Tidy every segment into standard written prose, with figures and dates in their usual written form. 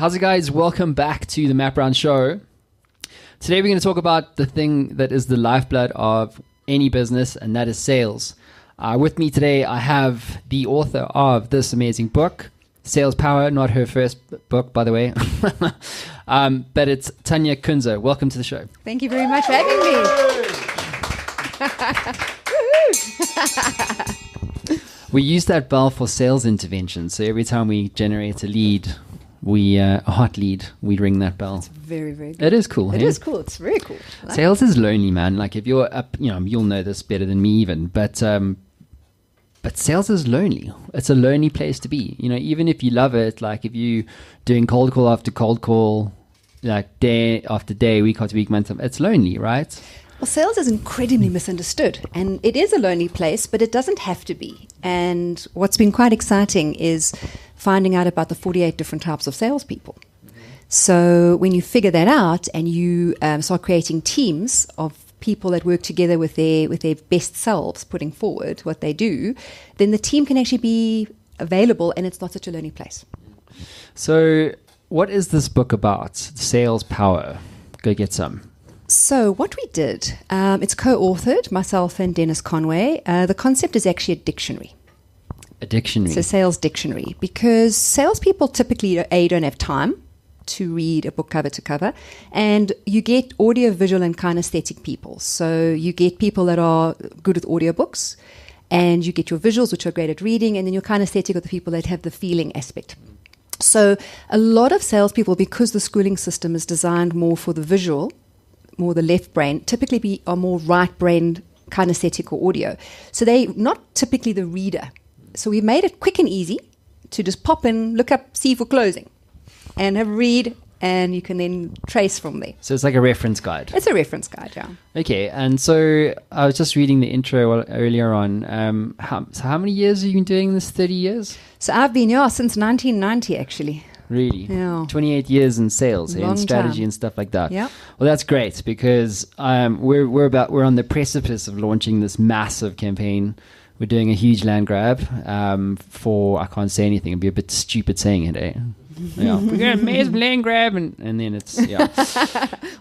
How's it, guys? Welcome back to the Matt Brown Show. Today we're going to talk about the thing that is the lifeblood of any business, and that is sales. With me today, I have the author of this amazing book, Sales Power, not her first book, by the way, but it's Tanya Kunze. Welcome to the show. Thank you very much for having me. We use that bell for sales intervention, so every time we generate a lead, a hot lead, we ring that bell. It's very, very good. It is cool. It is cool. It's very cool. Sales is lonely, man. Like if you're up, you'll know this better than me even, but sales is lonely. It's a lonely place to be. Even if you love it, like if you doing cold call after cold call, like day after day, week after week, month, it's lonely, right? Well, sales is incredibly misunderstood, and it is a lonely place, but it doesn't have to be. And what's been quite exciting is finding out about the 48 different types of salespeople. So when you figure that out and you start creating teams of people that work together with their best selves, putting forward what they do, then the team can actually be available, and it's not such a lonely place. So what is this book about? Sales Power. Go get some. So what we did, it's co-authored, myself and Dennis Conway. The concept is actually a dictionary. A dictionary? It's a sales dictionary, because salespeople typically, don't have time to read a book cover to cover, and you get audio, visual, and kinesthetic people. So you get people that are good with audiobooks, and you get your visuals, which are great at reading, and then your kinesthetic are the people that have the feeling aspect. So a lot of salespeople, because the schooling system is designed more for the visual, more the left brain, typically are more right brain kinesthetic or audio. So they not typically the reader. So we made it quick and easy to just pop in, look up C for closing, and have a read, and you can then trace from there. So it's like a reference guide. It's a reference guide, yeah. Okay, and so I was just reading the intro earlier on. How many years have you been doing this? 30 years? So I've been here since 1990, actually. Really? Yeah. 28 years in sales and strategy time. And stuff like that. Yeah. Well, that's great, because we're on the precipice of launching this massive campaign. We're doing a huge land grab for, I can't say anything. It'd be a bit stupid saying it, eh? Yeah. We're going to massive land grab, and then it's, yeah.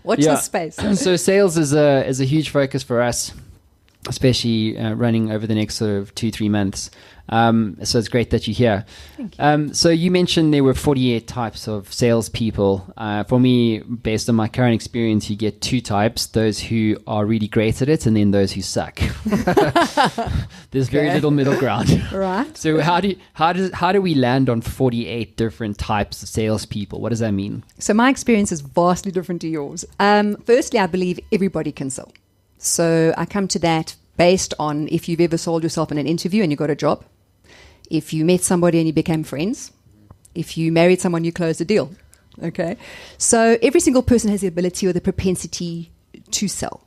Watch the space. So sales is a huge focus for us, especially running over the next sort of 2-3 months. So it's great that you're here. Thank you. So you mentioned there were 48 types of salespeople. For me, based on my current experience, you get 2 types: those who are really great at it, and then those who suck. There's very little middle ground. Right. So how do we land on 48 different types of salespeople? What does that mean? So my experience is vastly different to yours. Firstly, I believe everybody can sell. So I come to that based on if you've ever sold yourself in an interview and you got a job, if you met somebody and you became friends, if you married someone, you closed a deal. Okay. So every single person has the ability or the propensity to sell.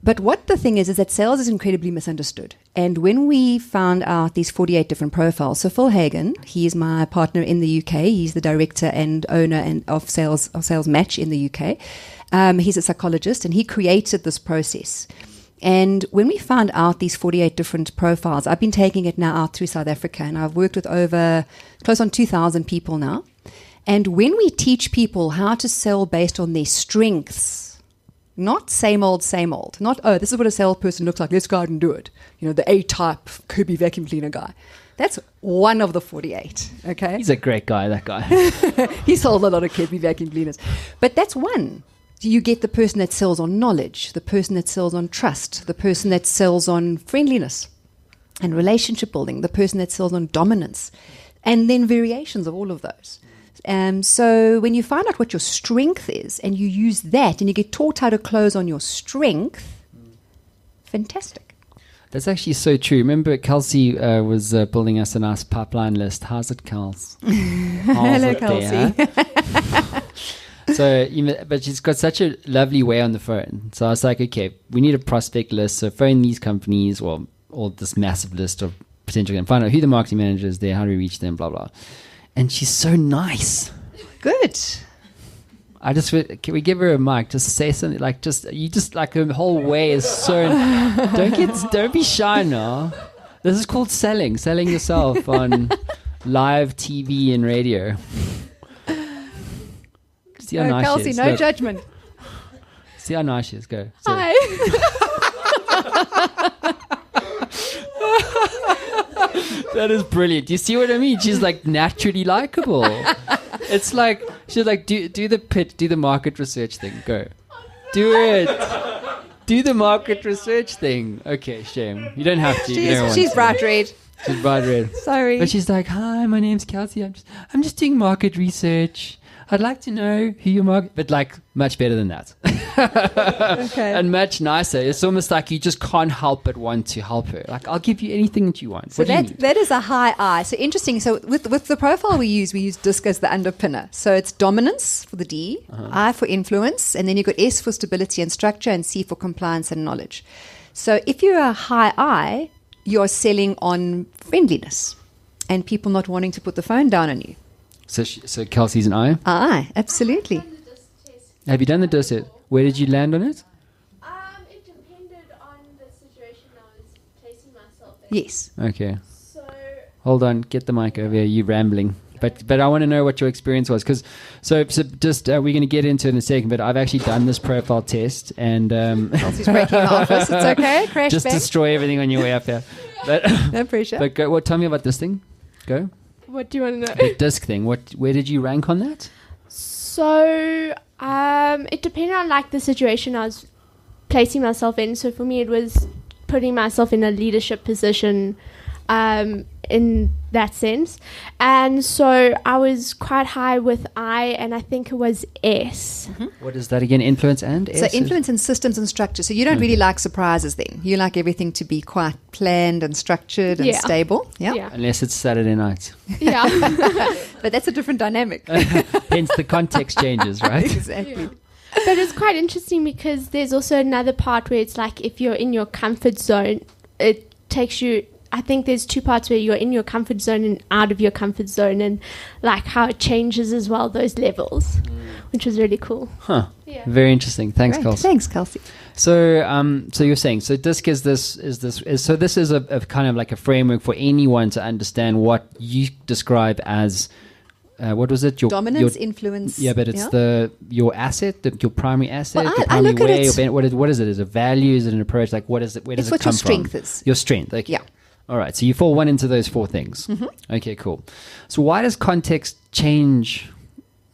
But what the thing is that sales is incredibly misunderstood. And when we found out these 48 different profiles, so Phil Hagen, he is my partner in the UK. He's the director and owner of Sales Match in the UK. He's a psychologist, and he created this process. And when we found out these 48 different profiles, I've been taking it now out through South Africa, and I've worked with over close on 2,000 people now. And when we teach people how to sell based on their strengths, not same old, not, oh, this is what a salesperson looks like, let's go out and do it. The A-type Kirby vacuum cleaner guy. That's one of the 48, okay? He's a great guy, that guy. He sold a lot of Kirby vacuum cleaners. But that's one. You get the person that sells on knowledge, the person that sells on trust, the person that sells on friendliness and relationship building, the person that sells on dominance, and then variations of all of those. So when you find out what your strength is and you use that and you get taught how to close on your strength, fantastic. That's actually so true. Remember, Kelsey was building us a nice pipeline list. How's it, Kels? Hello, Kelsey. So, but she's got such a lovely way on the phone. So I was like, okay, we need a prospect list. So phone these companies, or this massive list of potential, and find out who the marketing manager is there, how do we reach them, blah, blah. And she's so nice. Good. Can we give her a mic? Just say something like, her whole way is so, don't be shy now. This is called selling yourself on live TV and radio. See how nice Kelsey, she is. no Look. judgment. See how nice she is. Go. So- Hi. That is brilliant. Do you see what I mean? She's like naturally likable. It's like she's like do the market research thing. Go. Do it. Do the market research thing. Okay, shame. You don't have to. You don't want She's to. bright red. She's bright red. Sorry. But she's like, "Hi, my name's Kelsey. I'm just doing market research. I'd like to know who your market," but like much better than that. Okay. And much nicer. It's almost like you just can't help but want to help her. Like, I'll give you anything that you want. So What do you need? that is a high I. So interesting. So with the profile we use DISC as the underpinner. So it's dominance for the D, I for influence, and then you've got S for stability and structure, and C for compliance and knowledge. So if you're a high I, you're selling on friendliness and people not wanting to put the phone down on you. So Kelsey's an I. I, absolutely. Have you done the DISC yet? Where did you land on it? It depended on the situation I was placing myself in. Yes. Okay. So, Hold on. Get the mic over here. You rambling. But I want to know what your experience was, because so just we're going to get into it in a second. But I've actually done this profile test, and Kelsey's breaking the office. It's okay. Crash just back. destroy everything on your way up here. But No pressure. but go. Tell me about this thing. Go. what do you want to know? The DISC thing. Where did you rank on that? So, it depended on like the situation I was placing myself in. So for me, it was putting myself in a leadership position, in that sense. And so I was quite high with I, and I think it was S. What is that again? Influence and So S? influence in systems and structure. So you don't really like surprises then. You like everything to be quite planned and structured and Yeah. stable. Yeah. Yeah. Unless it's Saturday night. Yeah. But that's a different dynamic. Hence the context changes, right? Exactly. But it's quite interesting because there's also another part where it's like if you're in your comfort zone, it takes you. I think there's two parts where you're in your comfort zone and out of your comfort zone, and like how it changes as well, those levels, which was really cool. Huh. Yeah. Very interesting. Thanks, Great. Kelsey. Thanks, Kelsey. So you're saying DISC is this a kind of like a framework for anyone to understand what you describe as what was it? Your Dominance, your, influence. Yeah, but it's your asset, your primary asset, Well, your I primary look at way. it- What is it? Is it a value? Is it an approach? Like what is it? Where does It's it what come your strength from? is. Your strength. Okay. Yeah. All right. So you fall one into those four things. Okay. Cool. So why does context change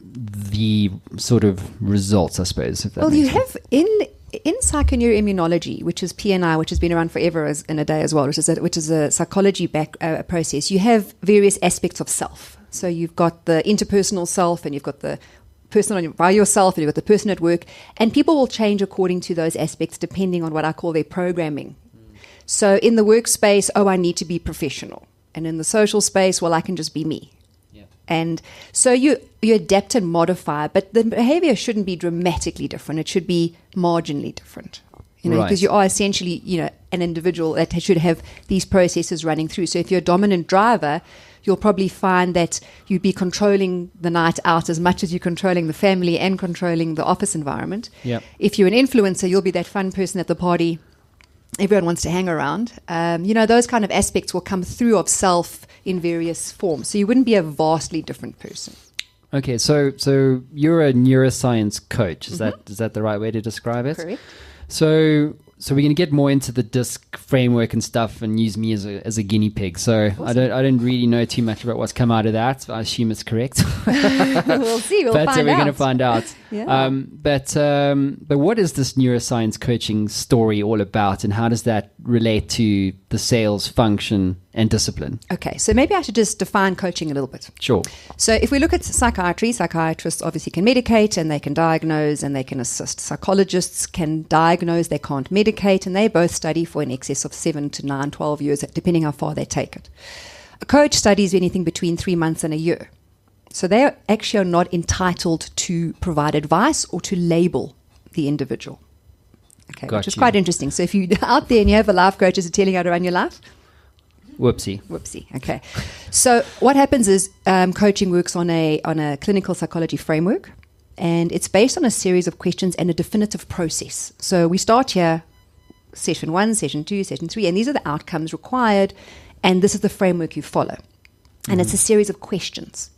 the sort of results? I suppose. If that Well, makes you sense. have in psychoneuroimmunology, which is PNI, which has been around forever in a day as well, which is a psychology process. You have various aspects of self. So you've got the interpersonal self, and you've got the person by yourself, and you've got the person at work, and people will change according to those aspects depending on what I call their programming. So in the workspace, I need to be professional, and in the social space, well, I can just be me. And so you adapt and modify, but the behavior shouldn't be dramatically different. It should be marginally different, because Right. you are essentially, an individual that should have these processes running through. So if you're a dominant driver, you'll probably find that you'd be controlling the night out as much as you're controlling the family and controlling the office environment. Yep. If you're an influencer, you'll be that fun person at the party everyone wants to hang around. Those kind of aspects will come through of self in various forms. So you wouldn't be a vastly different person. Okay, so you're a neuroscience coach. Is that the right way to describe it? Correct. So we're going to get more into the DISC framework and stuff, and use me as a guinea pig. So awesome. I don't really know too much about what's come out of that. I assume it's correct. We'll see. We're going to find out. Yeah. But what is this neuroscience coaching story all about, and how does that relate to the sales function and discipline? Okay, so maybe I should just define coaching a little bit. Sure. So if we look at psychiatry, psychiatrists obviously can medicate and they can diagnose and they can assist. Psychologists can diagnose, they can't medicate, and they both study for in excess of 7 to 9, 12 years, depending how far they take it. A coach studies anything between 3 months and a year. So they actually are not entitled to provide advice or to label the individual. Okay, which is quite interesting. So if you're out there and you have a life coach who's telling you how to run your life, Whoopsie. Okay. So what happens is coaching works on a clinical psychology framework, and it's based on a series of questions and a definitive process. So we start here, session 1, session 2, session 3, and these are the outcomes required, and this is the framework you follow. And it's a series of questions.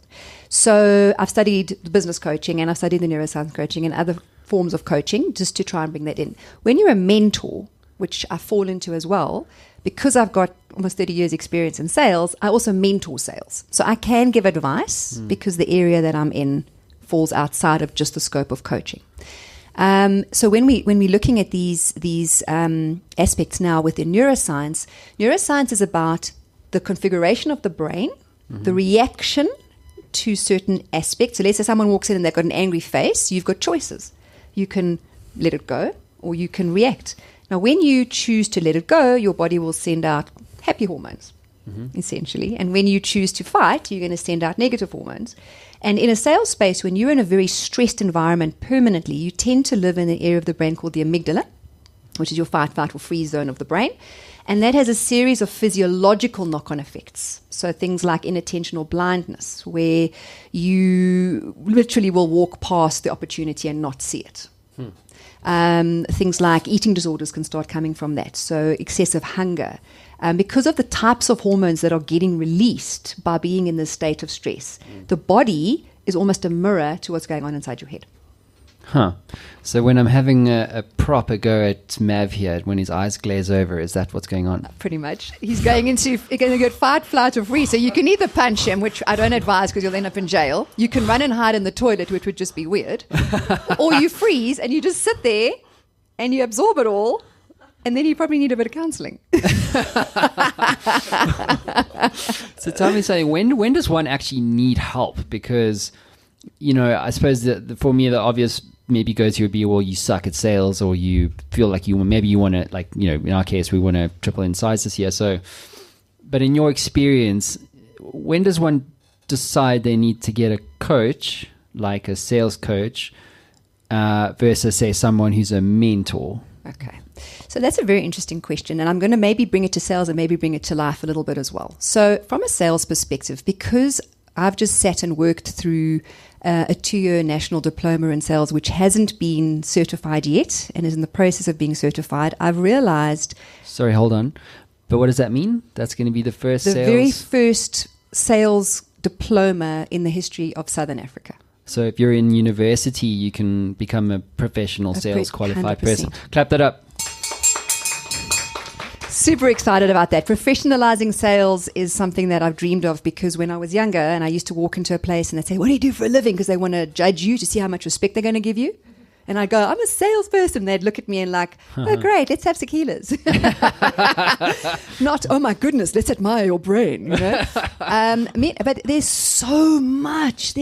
So I've studied the business coaching and I've studied the neuroscience coaching and other forms of coaching just to try and bring that in. When you're a mentor, which I fall into as well, because I've got almost 30 years experience in sales, I also mentor sales. So I can give advice because the area that I'm in falls outside of just the scope of coaching. So when we're looking at these aspects now within neuroscience is about the configuration of the brain, the reaction to certain aspects. So let's say someone walks in and they've got an angry face, you've got choices. You can let it go or you can react. Now, when you choose to let it go, your body will send out happy hormones, essentially. And when you choose to fight, you're going to send out negative hormones. And in a sales space, when you're in a very stressed environment permanently, you tend to live in an area of the brain called the amygdala, which is your fight, flight, or freeze zone of the brain. And that has a series of physiological knock-on effects. So things like inattentional blindness, where you literally will walk past the opportunity and not see it. Things like eating disorders can start coming from that. So excessive hunger. Because of the types of hormones that are getting released by being in this state of stress, the body is almost a mirror to what's going on inside your head. So when I'm having a proper go at Mav here, when his eyes glaze over, is that what's going on? Pretty much. He's going to get fight, flight, or freeze. So you can either punch him, which I don't advise because you'll end up in jail. You can run and hide in the toilet, which would just be weird. Or you freeze and you just sit there and you absorb it all. And then you probably need a bit of counseling. So tell me something, when does one actually need help? Because, I suppose for me, the obvious maybe go-to would be, well, you suck at sales, or you feel like you want to, in our case, we want to triple in size this year. So, but in your experience, when does one decide they need to get a coach, like a sales coach, versus, say, someone who's a mentor? Okay. So that's a very interesting question, and I'm going to maybe bring it to sales and maybe bring it to life a little bit as well. So from a sales perspective, because I've just sat and worked through a 2-year national diploma in sales, which hasn't been certified yet and is in the process of being certified, I've realized... Sorry, hold on. But what does that mean? That's going to be the very first sales diploma in the history of Southern Africa. So if you're in university, you can become a professional sales qualified 100%. Person. Clap that up. Super excited about that. Professionalizing sales is something that I've dreamed of, because when I was younger and I used to walk into a place and they'd say, "What do you do for a living?" Because they want to judge you to see how much respect they're going to give you. And I'd go, "I'm a salesperson." They'd look at me and like, "Oh, great, let's have tequilas." Not, "Oh my goodness, let's admire your brain." But there's so much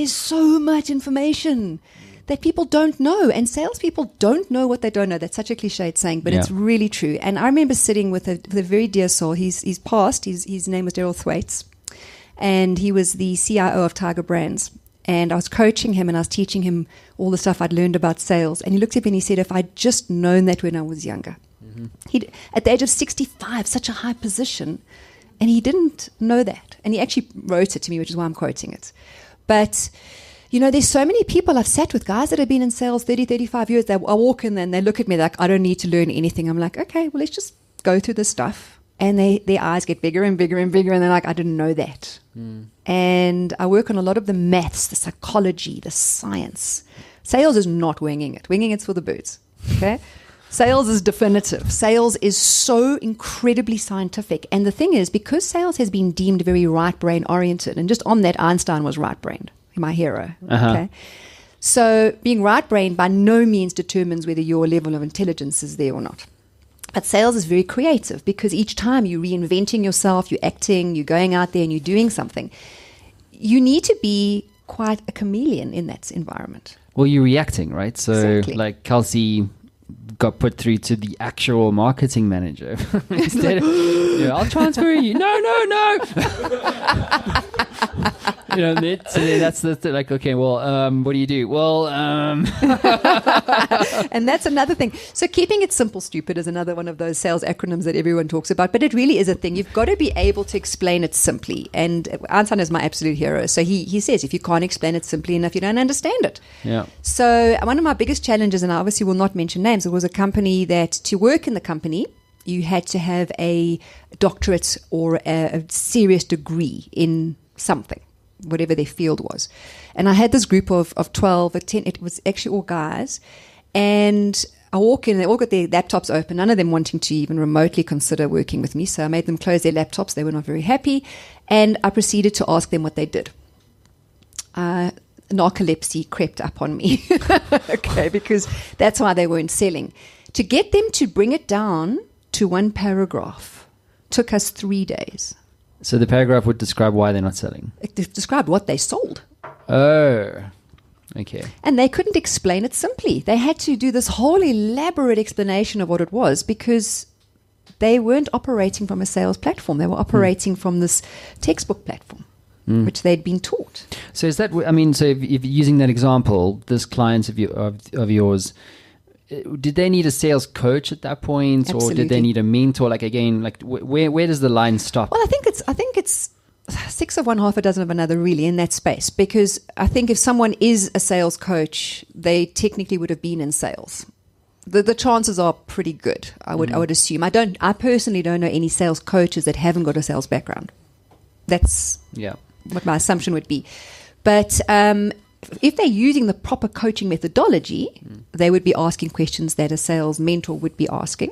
information that people don't know, and salespeople don't know what they don't know. That's such a cliched saying, but it's really true. And I remember sitting with a very dear soul. He's passed. His name was Daryl Thwaites, and he was the CIO of Tiger Brands. And I was coaching him and I was teaching him all the stuff I'd learned about sales. And he looked at me and he said, "If I'd just known that when I was younger." He'd, at the age of 65, such a high position, and he didn't know that. And he actually wrote it to me, which is why I'm quoting it. But there's so many people I've sat with, guys that have been in sales 30, 35 years. I walk in and they look at me like, "I don't need to learn anything." I'm like, "Okay, well, let's just go through this stuff." And their eyes get bigger and bigger and bigger. And they're like, "I didn't know that." And I work on a lot of the maths, the psychology, the science. Sales is not winging it. Winging it's for the birds. Okay? Sales is definitive. Sales is so incredibly scientific. And the thing is, because sales has been deemed very right brain oriented, and just on that, Einstein was right brained, my hero. Okay. So being right brained by no means determines whether your level of intelligence is there or not. But sales is very creative, because each time you're reinventing yourself, you're acting, you're going out there and you're doing something. You need to be quite a chameleon in that environment. Well, you're reacting, right? So Exactly. like Kelsey got put through to the actual marketing manager. Instead of, "I'll transfer you." No. So then that's like, okay, well, what do you do? Well, And that's another thing. So keeping it simple, stupid is another one of those sales acronyms that everyone talks about, but it really is a thing. You've got to be able to explain it simply. And Einstein is my absolute hero. So he says, if you can't explain it simply enough, you don't understand it. Yeah. So one of my biggest challenges, and I obviously will not mention names, it was a company that to work in the company, you had to have a doctorate or a serious degree in something. whatever their field was. And I had this group of 12 or 10, it was actually all guys. And I walk in, they all got their laptops open, none of them wanting to even remotely consider working with me. So I made them close their laptops. They were not very happy. And I proceeded to ask them what they did. Narcolepsy crept up on me. Okay, because that's why they weren't selling. To get them to bring it down to one paragraph took us 3 days. So the paragraph would describe why they're not selling. It described what they sold. Oh, okay. And they couldn't explain it simply. They had to do this whole elaborate explanation of what it was because they weren't operating from a sales platform. They were operating from this textbook platform, which they'd been taught. So is that, I mean, so if using that example, this client of yours, did they need a sales coach at that point? Absolutely. Or did they need a mentor? Like, again, like where does the line stop? Well, I think it's 6 of one, half a dozen of another, really, in that space. Because I think if someone is a sales coach, they technically would have been in sales. The chances are pretty good. I would assume. I personally don't know any sales coaches that haven't got a sales background. That's what my assumption would be. But if they're using the proper coaching methodology, they would be asking questions that a sales mentor would be asking.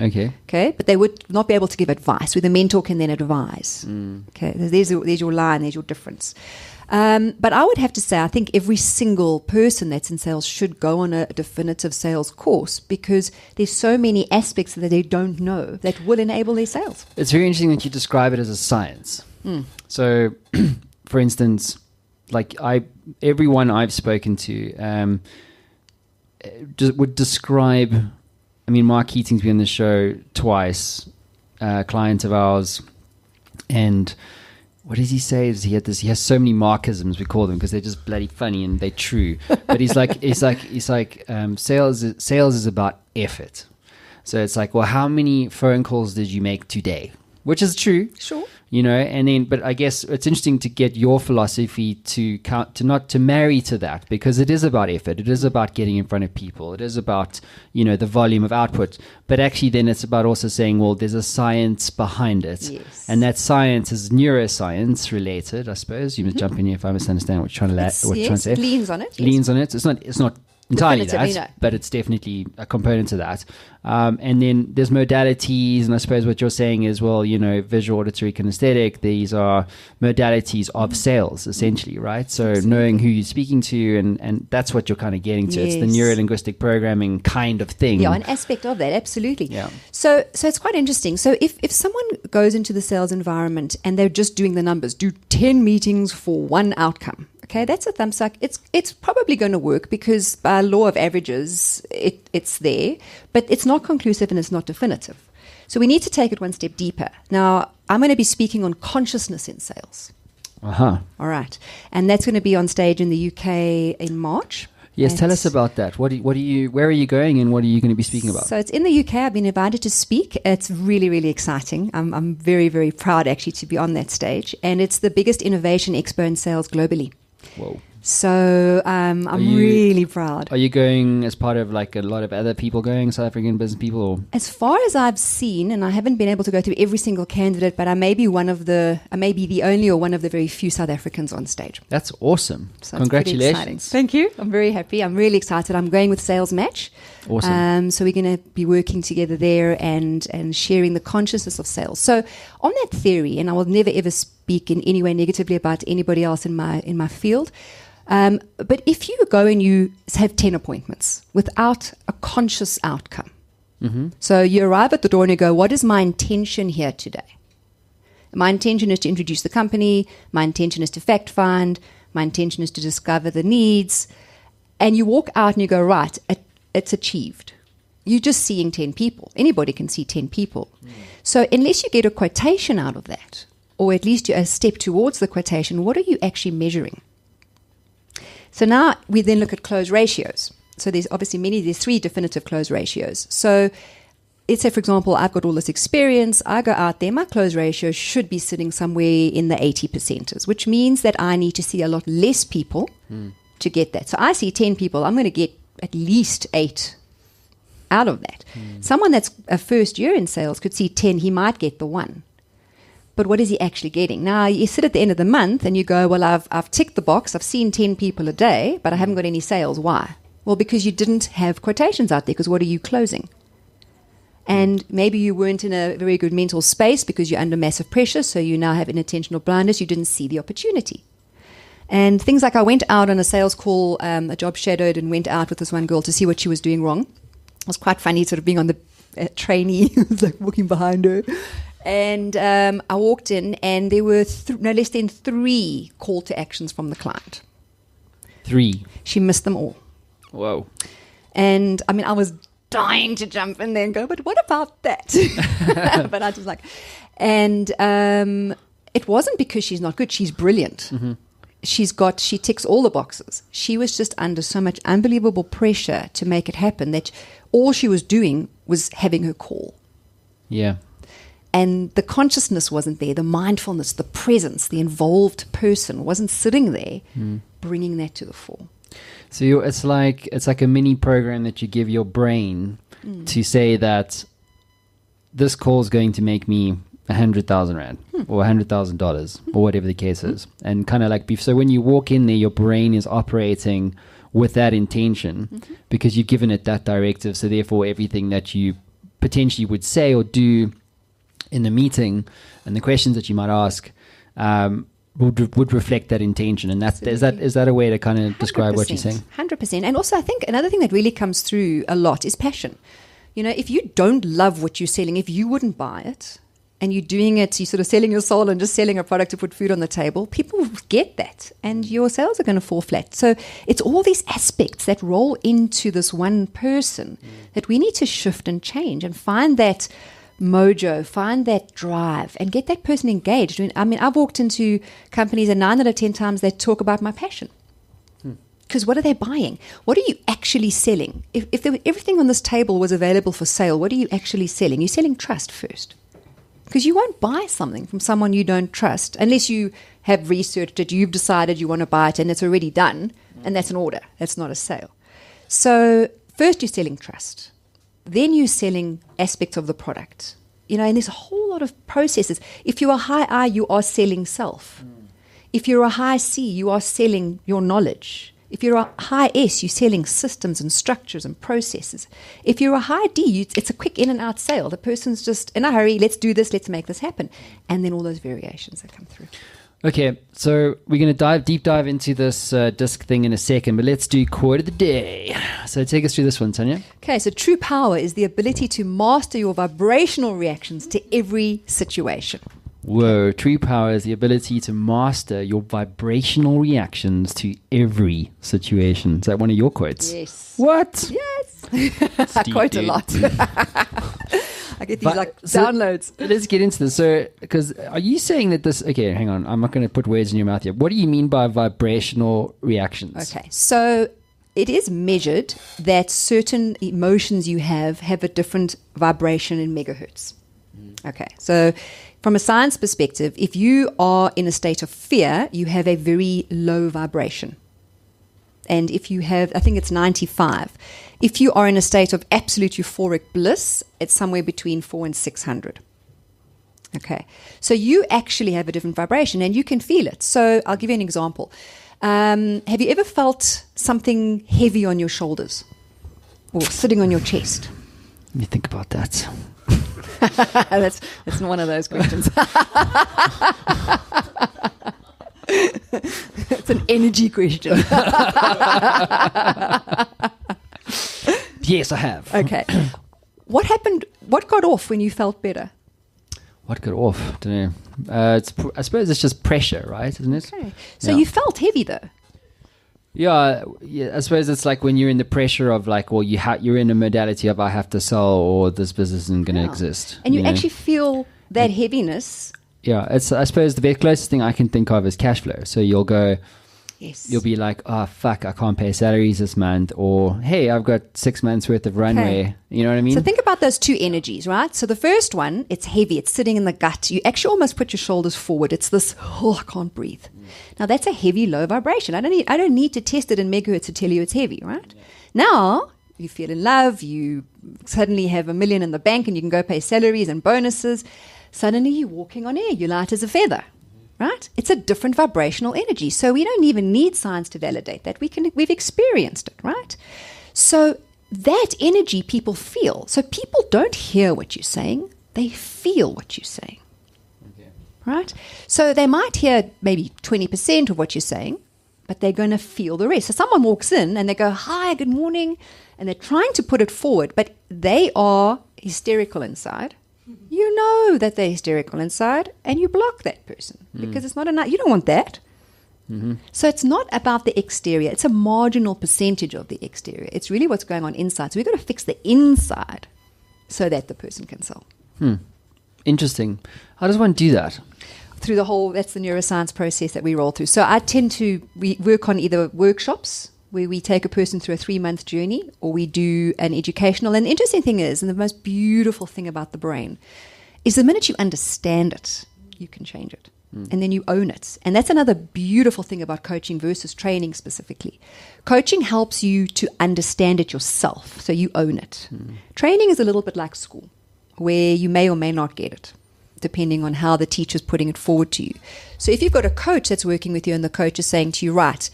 Okay. But they would not be able to give advice, where the mentor can then advise. Okay, there's your line, there's your difference. But I would have to say, I think every single person that's in sales should go on a definitive sales course because there's so many aspects that they don't know that will enable their sales. It's very interesting that you describe it as a science. So, for instance, like everyone I've spoken to would describe. I mean, Mark Keating's been on the show twice, client of ours, and what does he say? He has so many Markisms, we call them, because they're just bloody funny and they're true. But he's like, sales is about effort. So it's like, well, how many phone calls did you make today? Which is true. Sure. You know, and then, but I guess it's interesting to get your philosophy to marry to that, because it is about effort. It is about getting in front of people. It is about, you know, the volume of output. But actually then it's about also saying, well, there's a science behind it. Yes. And that science is neuroscience related, I suppose. You must jump in here if I misunderstand what you're trying to say. It leans on it. Leans on it. It's not entirely Definitively, that, no. but it's definitely a component to that. And then there's modalities, and I suppose what you're saying is, well, you know, visual, auditory, kinesthetic, these are modalities of sales, essentially, right? So Absolutely. knowing who you're speaking to, and that's what you're kind of getting to. It's the Yes. neuro-linguistic programming kind of thing. Yeah, an aspect of that, absolutely. Yeah. So it's quite interesting. So if someone goes into the sales environment and they're just doing the numbers, do 10 meetings for one outcome, okay, that's a thumbs up. It's probably going to work because by law of averages, it's there, but it's not conclusive and it's not definitive. So we need to take it one step deeper. Now, I'm going to be speaking on consciousness in sales. Uh-huh. All right. And that's going to be on stage in the UK in March. Yes, tell us about that. Where are you going and what are you going to be speaking about? So it's in the UK. I've been invited to speak. It's really, really exciting. I'm very, very proud actually to be on that stage. And it's the biggest innovation expo in sales globally. Whoa. So I'm really proud. Are you going as part of like a lot of other people going, South African business people? Or? As far as I've seen, and I haven't been able to go through every single candidate, but I may be the only or one of the very few South Africans on stage. That's awesome. So Congratulations. Thank you. I'm very happy. I'm really excited. I'm going with Sales Match. Awesome. So we're going to be working together there and sharing the consciousness of sales. So on that theory, and I will never ever speak in any way negatively about anybody else in my field, but if you go and you have 10 appointments without a conscious outcome, so you arrive at the door and you go, what is my intention here today? My intention is to introduce the company. My intention is to fact find. My intention is to discover the needs. And you walk out and you go, right, it's achieved. You're just seeing 10 people. Anybody can see 10 people. So unless you get a quotation out of that, or at least a step towards the quotation, what are you actually measuring? So now we then look at close ratios. So there's obviously there's 3 definitive close ratios. So let's say, for example, I've got all this experience. I go out there, my close ratio should be sitting somewhere in the 80%, which means that I need to see a lot less people to get that. So I see 10 people, I'm going to get at least 8 out of that. Someone that's a first year in sales could see 10, he might get the 1. But what is he actually getting? Now, you sit at the end of the month and you go, well, I've ticked the box. I've seen 10 people a day, but I haven't got any sales. Why? Well, because you didn't have quotations out there, because what are you closing? And maybe you weren't in a very good mental space because you're under massive pressure, so you now have inattentional blindness. You didn't see the opportunity. And things like I went out on a sales call, a job shadowed, and went out with this one girl to see what she was doing wrong. It was quite funny sort of being on the trainee, like walking behind her. And I walked in, and there were no less than 3 call to actions from the client. 3. She missed them all. Whoa. And I mean, I was dying to jump in there and go, but what about that? But I was like, and it wasn't because she's not good. She's brilliant. Mm-hmm. She ticks all the boxes. She was just under so much unbelievable pressure to make it happen that all she was doing was having her call. Yeah. And the consciousness wasn't there, the mindfulness, the presence, the involved person wasn't sitting there, bringing that to the fore. So it's like a mini program that you give your brain to say that this call is going to make me 100,000 Rand or $100,000 or whatever the case is. And kind of like, so when you walk in there, your brain is operating with that intention because you've given it that directive. So therefore, everything that you potentially would say or do in the meeting and the questions that you might ask would reflect that intention. And is that a way to kind of describe what you're saying? 100%. And also I think another thing that really comes through a lot is passion. You know, if you don't love what you're selling, if you wouldn't buy it and you're doing it, you're sort of selling your soul and just selling a product to put food on the table, people get that and your sales are going to fall flat. So it's all these aspects that roll into this one person that we need to shift and change and find that mojo, find that drive and get that person engaged. I mean, I've walked into companies and 9 out of 10 times they talk about my passion. Because what are they buying? What are you actually selling? If everything on this table was available for sale, what are you actually selling? You're selling trust first. Because you won't buy something from someone you don't trust unless you have researched it, you've decided you want to buy it and it's already done, and that's an order. That's not a sale. So first you're selling trust. Then you're selling aspects of the product. You know, and there's a whole lot of processes. If you're a high I, you are selling self. If you're a high C, you are selling your knowledge. If you're a high S, you're selling systems and structures and processes. If you're a high D, it's a quick in and out sale. The person's just in a hurry, let's do this, let's make this happen. And then all those variations that come through. Okay, so we're going to deep dive into this disc thing in a second, but let's do quote of the day. So take us through this one, Tanya. Okay, so true power is the ability to master your vibrational reactions to every situation. Whoa, true power is the ability to master your vibrational reactions to every situation. Is that one of your quotes? Yes. What? Yes. I quote a lot. I get these downloads. Let's get into this. So, because are you saying that this... Okay, hang on. I'm not going to put words in your mouth here. What do you mean by vibrational reactions? Okay, so it is measured that certain emotions you have a different vibration in megahertz. Okay, so from a science perspective, if you are in a state of fear, you have a very low vibration. And if you have, I think it's 95. If you are in a state of absolute euphoric bliss, it's somewhere between 400 and 600. Okay, so you actually have a different vibration and you can feel it. So I'll give you an example. Have you ever felt something heavy on your shoulders or sitting on your chest? Let me think about that. That's one of those questions. It's an energy question. Yes, I have. Okay. What happened? What got off when you felt better? What got off? I don't know. I suppose it's just pressure, right? Isn't it? Okay. So you felt heavy though. Yeah, I suppose it's like when you're in the pressure of like, well, you're in a modality of I have to sell or this business isn't going to exist. And you actually feel that heaviness. Yeah, I suppose the closest thing I can think of is cash flow. So you'll go, yes, you'll be like, oh, fuck, I can't pay salaries this month. Or, hey, I've got 6 months worth of runway. Okay. You know what I mean? So think about those two energies, right? So the first one, it's heavy. It's sitting in the gut. You actually almost put your shoulders forward. It's this, oh, I can't breathe. Now that's a heavy, low vibration. I don't need to test it in megahertz to tell you it's heavy, right? Now you feel in love. You suddenly have $1 million in the bank and you can go pay salaries and bonuses. Suddenly you're walking on air. You're light as a feather, right? It's a different vibrational energy. So we don't even need science to validate that. We've experienced it, right? So that energy people feel. So people don't hear what you're saying. They feel what you're saying, right? So they might hear maybe 20% of what you're saying, but they're going to feel the rest. So someone walks in and they go, hi, good morning, and they're trying to put it forward, but they are hysterical inside. You know that they're hysterical inside, and you block that person because it's not enough. You don't want that. So it's not about the exterior. It's a marginal percentage of the exterior. It's really what's going on inside. So we've got to fix the inside so that the person can sell. Interesting. How does one do that? Through the whole, that's the neuroscience process that we roll through. So I tend to work on either workshops where we take a person through a 3-month journey, or we do an educational. And the interesting thing is, and the most beautiful thing about the brain, is the minute you understand it, you can change it. And then you own it. And that's another beautiful thing about coaching versus training specifically. Coaching helps you to understand it yourself, so you own it. Training is a little bit like school, where you may or may not get it, depending on how the teacher's putting it forward to you. So if you've got a coach that's working with you and the coach is saying to you, right,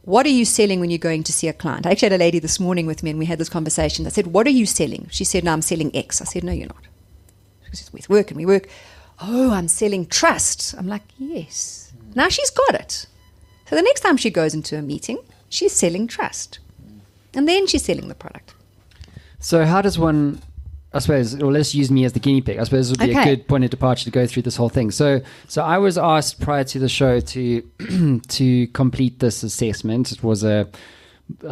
what are you selling when you're going to see a client? I actually had a lady this morning with me and we had this conversation. I said, what are you selling? She said, no, I'm selling X. I said, no, you're not. She says, we work and we work. Oh, I'm selling trust. I'm like, yes. Now she's got it. So the next time she goes into a meeting, she's selling trust. And then she's selling the product. So how does one, I suppose, or let's use me as the guinea pig. I suppose it would be a good point of departure to go through this whole thing. So I was asked prior to the show to to complete this assessment. It was a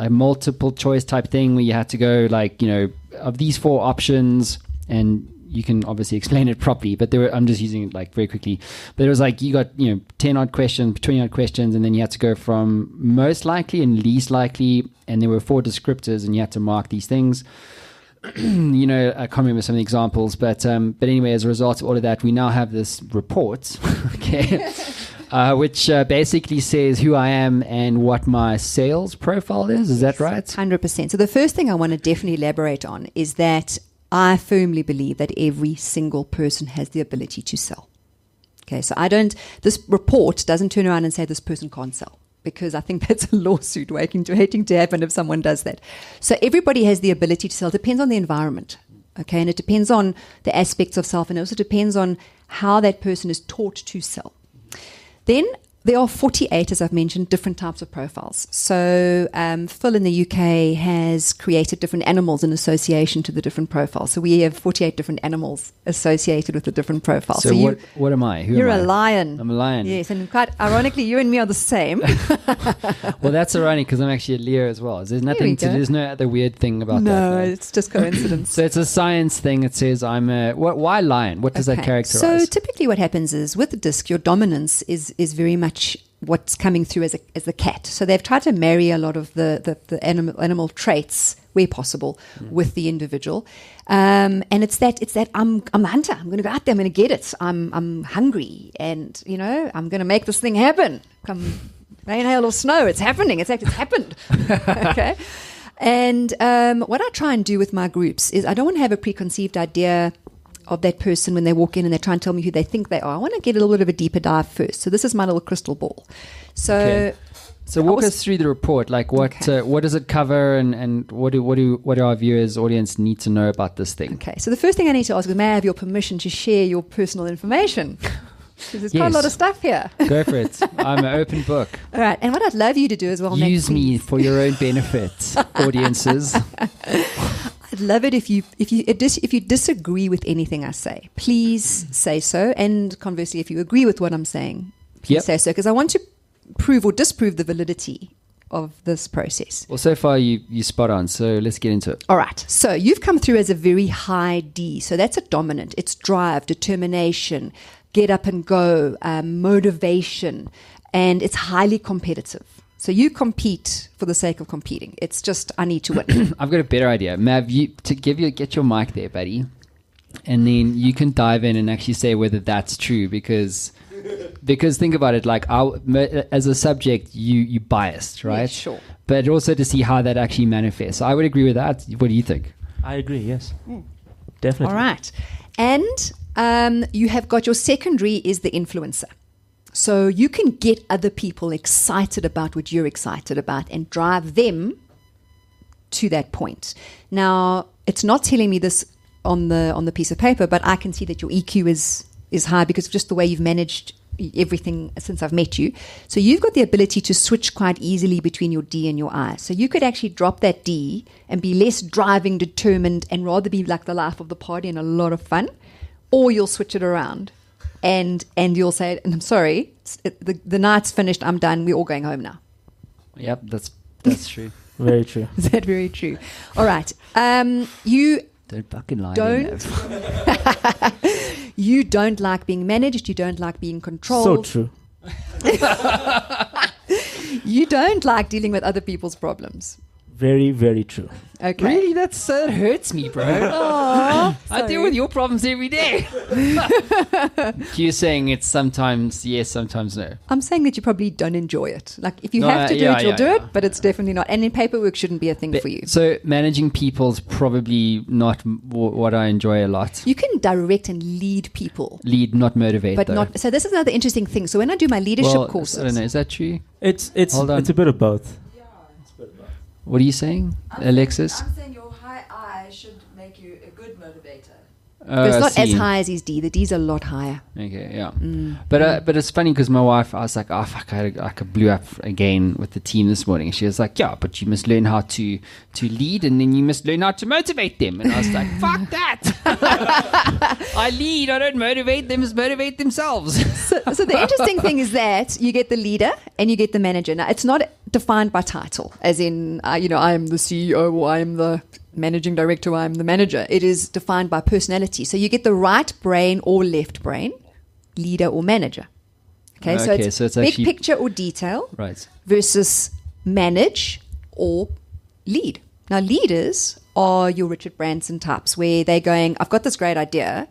multiple choice type thing where you had to go like, of these 4 options, and you can obviously explain it properly, but I'm just using it like very quickly. But it was like you got 10 odd questions, 20 odd questions, and then you had to go from most likely and least likely, and there were 4 descriptors, and you had to mark these things. I can't remember some of the examples, but anyway, as a result of all of that, we now have this report, okay, which basically says who I am and what my sales profile is. Is that right? 100%. So the first thing I want to definitely elaborate on is that I firmly believe that every single person has the ability to sell. Okay, so this report doesn't turn around and say this person can't sell, because I think that's a lawsuit waiting to happen if someone does that. So everybody has the ability to sell. It depends on the environment, okay, and it depends on the aspects of self, and it also depends on how that person is taught to sell. Then there are 48, as I've mentioned, different types of profiles. So Phil in the UK has created different animals in association to the different profiles. So we have 48 different animals associated with the different profiles. So what am I? You're a lion. I'm a lion. Yes, and quite ironically, you and me are the same. Well, that's ironic because I'm actually a Leo as well. There's nothing there's no other weird thing about that. No, it's just coincidence. So it's a science thing. It says I'm a... why lion? What does that characterize? So typically what happens is with the disc, your dominance is very much what's coming through as the cat. So they've tried to marry a lot of the animal traits where possible with the individual, and it's that I'm the hunter. I'm going to go out there. I'm going to get it. I'm hungry, and I'm going to make this thing happen. Come rain, hail, or snow, it's happening. It's happened. Okay. And what I try and do with my groups is I don't want to have a preconceived idea of that person when they walk in and they try and tell me who they think they are. I want to get a little bit of a deeper dive first. So this is my little crystal ball. So walk us through the report. Like what does it cover, and what do our viewers, audience need to know about this thing? Okay. So the first thing I need to ask is, may I have your permission to share your personal information? Because there's quite a lot of stuff here. Go for it. I'm an open book. All right. And what I'd love you to do as well, use me for your own benefit, audiences. I'd love it if you disagree with anything I say, please say so. And conversely, if you agree with what I'm saying, please say so. Because I want to prove or disprove the validity of this process. Well, so far you spot on. So let's get into it. All right. So you've come through as a very high D. So that's a dominant. It's drive, determination, get up and go, motivation, and it's highly competitive. So you compete for the sake of competing. It's just, I need to win. I've got a better idea. Mav, get your mic there, buddy. And then you can dive in and actually say whether that's true, because think about it, like as a subject, you biased, right? Yeah, sure. But also to see how that actually manifests. So I would agree with that. What do you think? I agree, yes. Definitely. All right. And you have got your secondary is the influencer. So you can get other people excited about what you're excited about and drive them to that point. Now, it's not telling me this on the piece of paper, but I can see that your EQ is high because of just the way you've managed everything since I've met you. So you've got the ability to switch quite easily between your D and your I. So you could actually drop that D and be less driving, determined, and rather be like the life of the party and a lot of fun. Or you'll switch it around and you'll say, and I'm sorry, the night's finished, I'm done, we're all going home now. Yep, that's true. Very true. Is that very true? All right. You Don't fucking lie. don't. You don't like being managed. You don't like being controlled. So true. You don't like dealing with other people's problems. Very, very true. Okay. Really, it hurts me, bro. I deal with your problems every day. You're saying it's sometimes yes, sometimes no. I'm saying that you probably don't enjoy it. Like if you No, have to do yeah, it, you'll yeah, do yeah. it, but it's definitely not. And in paperwork shouldn't be a thing for you. So managing people's probably not what I enjoy a lot. You can direct and lead people, Lead, not motivate, but though. not. So this is another interesting thing. So when I do my leadership courses, I don't know. Is that true? It's Hold on. a bit of both. What are you saying, Alexis? I'm saying your high I should make you a good motivator. but it's I not as see. high as his D. The D's a lot higher. Okay, yeah. But it's funny because my wife, I was like, oh fuck, I blew up again with the team this morning. She was like, yeah, but you must learn how to lead, and then you must learn how to motivate them. And I was like, fuck that. I lead, I don't motivate them, just motivate themselves. So the interesting thing is that you get the leader and you get the manager. Now, it's not defined by title, as in, I am the CEO or I am the managing director or I am the manager. It is defined by personality. So you get the right brain or left brain, leader or manager. Okay, so it's actually big picture or detail right. versus manage or lead. Now, leaders are your Richard Branson types where they're going, I've got this great idea.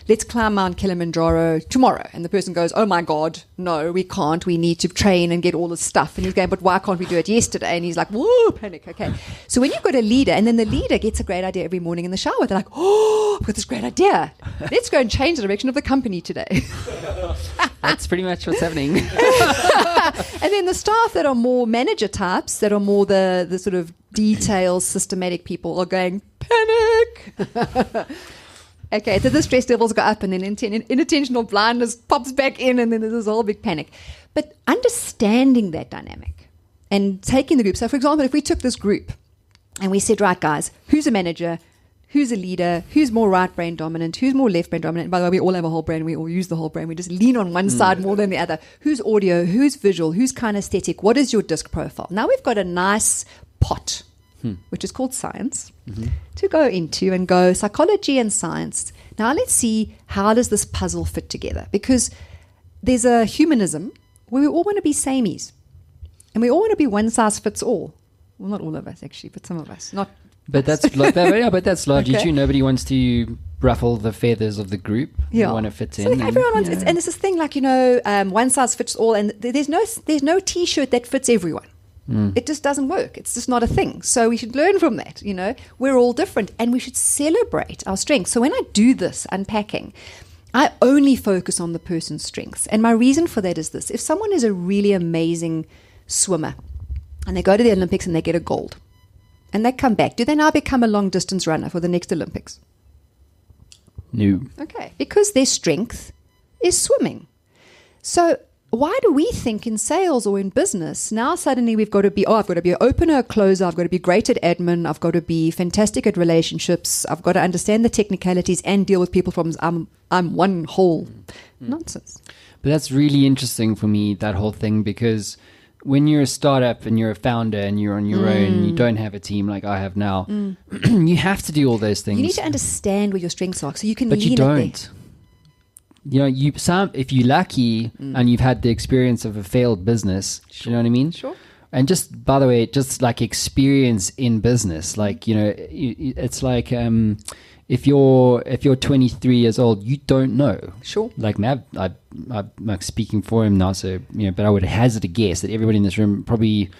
Let's climb Mount Kilimanjaro tomorrow. And the person goes, oh my God, no, we can't. We need to train and get all this stuff. And he's going, but why can't we do it yesterday? And he's like, whoa, panic. Okay. So when you've got a leader and then the leader gets a great idea every morning in the shower, they're like, oh, I've got this great idea. Let's go and change the direction of the company today. That's pretty much what's happening. And then the staff that are more manager types, that are more the sort of detailed, systematic people are going, panic. Okay, so the stress levels go up and then inattentional blindness pops back in and then there's this whole big panic. But understanding that dynamic and taking the group. So, for example, if we took this group and we said, right, guys, who's a manager? Who's a leader? Who's more right brain dominant? Who's more left brain dominant? And by the way, we all have a whole brain. We all use the whole brain. We just lean on one side more than the other. Who's audio? Who's visual? Who's kinesthetic? What is your disc profile? Now we've got a nice pot, which is called science, to go into and go psychology and science. Now let's see, how does this puzzle fit together? Because there's a humanism where we all want to be samies. And we all want to be one size fits all. Well, not all of us, actually, but some of us. Not. But that's largely Okay. true. Nobody wants to ruffle the feathers of the group. Yeah. You want to fit So in. like everyone wants, and it's this thing like, one size fits all, and there's no T-shirt that fits everyone. It just doesn't work. It's just not a thing. So we should learn from that. We're all different, and we should celebrate our strengths. So when I do this unpacking, I only focus on the person's strengths, and my reason for that is this: if someone is a really amazing swimmer, and they go to the Olympics and they get a gold, and they come back, do they now become a long distance runner for the next Olympics? No. Okay, because their strength is swimming. So why do we think in sales or in business, now suddenly we've got to be, I've got to be an opener, a closer, I've got to be great at admin, I've got to be fantastic at relationships, I've got to understand the technicalities and deal with people from, I'm one whole. Nonsense. But that's really interesting for me, that whole thing, because when you're a startup and you're a founder and you're on your own, you don't have a team like I have now, you have to do all those things. You need to understand where your strengths are so you can But lean you it there. don't. If you're lucky and you've had the experience of a failed business, do you know what I mean? Sure. And just, by the way, just like experience in business, like, it's like if you're 23 years old, you don't know. Sure. Like Mav, I'm like speaking for him now, so but I would hazard a guess that everybody in this room probably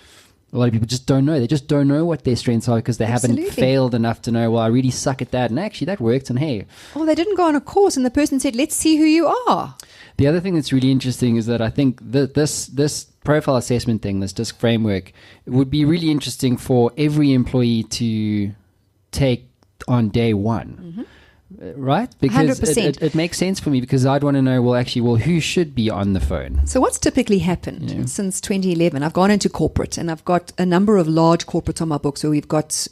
A lot of people just don't know. They just don't know what their strengths are because they haven't Absolutely. failed enough to know, well, I really suck at that. And actually, that worked. And hey, Oh, they didn't go on a course and the person said, let's see who you are. the other thing that's really interesting is that I think that this profile assessment thing, this DISC framework, it would be really interesting for every employee to take on day one. Right? Because 100%. it makes sense for me because I'd want to know, well, who should be on the phone? So what's typically happened Yeah. since 2011? I've gone into corporate and I've got a number of large corporates on my books where we've got,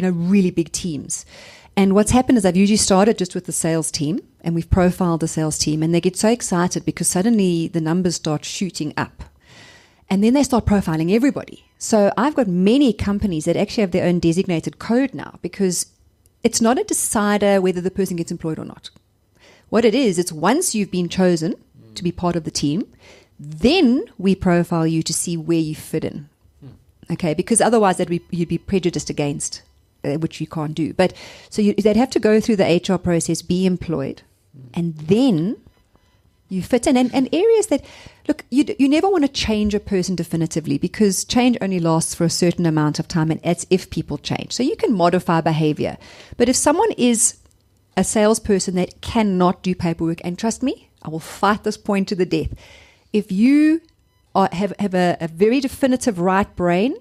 really big teams. And what's happened is I've usually started just with the sales team and we've profiled the sales team and they get so excited because suddenly the numbers start shooting up. And then they start profiling everybody. So I've got many companies that actually have their own designated code now because it's not a decider whether the person gets employed or not. What it is, it's once you've been chosen to be part of the team, then we profile you to see where you fit in. Okay, because otherwise you'd be prejudiced against, which you can't do. But so they'd have to go through the HR process, be employed, and then you fit in. And areas that, look, you never want to change a person definitively because change only lasts for a certain amount of time and that's if people change. So you can modify behavior. But if someone is a salesperson that cannot do paperwork, and trust me, I will fight this point to the death. If you have a very definitive right brain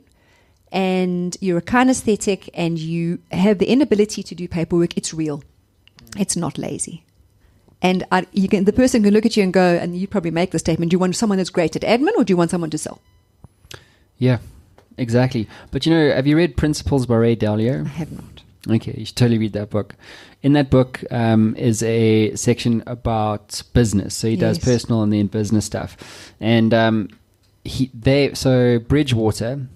and you're a kinesthetic and you have the inability to do paperwork, it's real. It's not lazy. And the person can look at you and go, and you probably make the statement, do you want someone that's great at admin or do you want someone to sell? Yeah, exactly. But have you read Principles by Ray Dalio? I have not. Okay, you should totally read that book. In that book is a section about business. So he does Yes. personal and then business stuff. And so Bridgewater,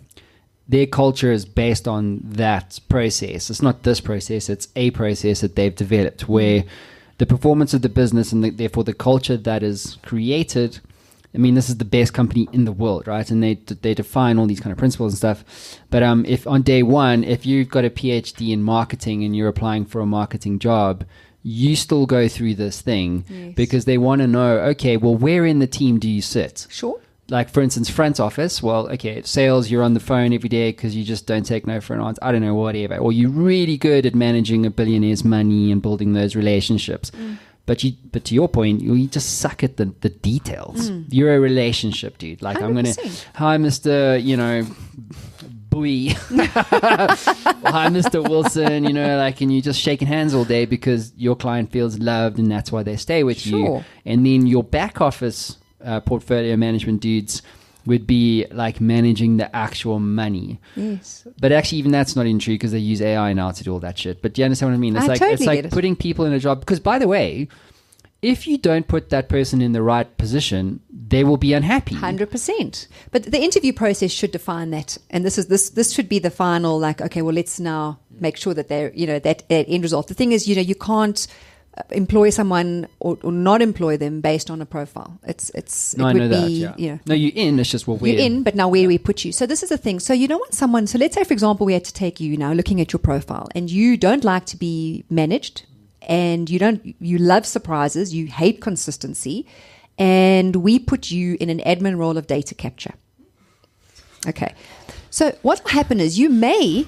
their culture is based on that process. It's not this process, it's a process that they've developed where the performance of the business and therefore the culture that is created. I mean, this is the best company in the world, right? And they define all these kind of principles and stuff. But if on day one, if you've got a PhD in marketing and you're applying for a marketing job, you still go through this thing because they want to know, okay, well, where in the team do you sit? Sure. Like, for instance, front office. Well, okay, sales, you're on the phone every day because you just don't take no for an answer. I don't know, whatever. Or you're really good at managing a billionaire's money and building those relationships. But to your point, you just suck at the details. You're a relationship dude. Like, 100%. Hi, Mr., Bowie. Hi, Mr. Wilson, and you're just shaking hands all day because your client feels loved and that's why they stay with you. Sure. And then your back office portfolio management dudes would be like managing the actual money. Yes. But actually, even that's not even true because they use AI now to do all that shit. But do you understand what I mean? It's I like totally it's like get it. putting people in a job. Because by the way, if you don't put that person in the right position, they will be unhappy. 100%. But the interview process should define that. And this should be the final, like, okay, well, let's now make sure that they're, that end result. The thing is, you can't employ someone or not employ them based on a profile. No, I know that. Yeah. No, you're in. It's just what we're You're in, but now where do we put you? So this is the thing. So you don't want someone. So let's say, for example, we had to take you now, looking at your profile, and you don't like to be managed, and you love surprises, you hate consistency, and we put you in an admin role of data capture. Okay. So what will happen is you may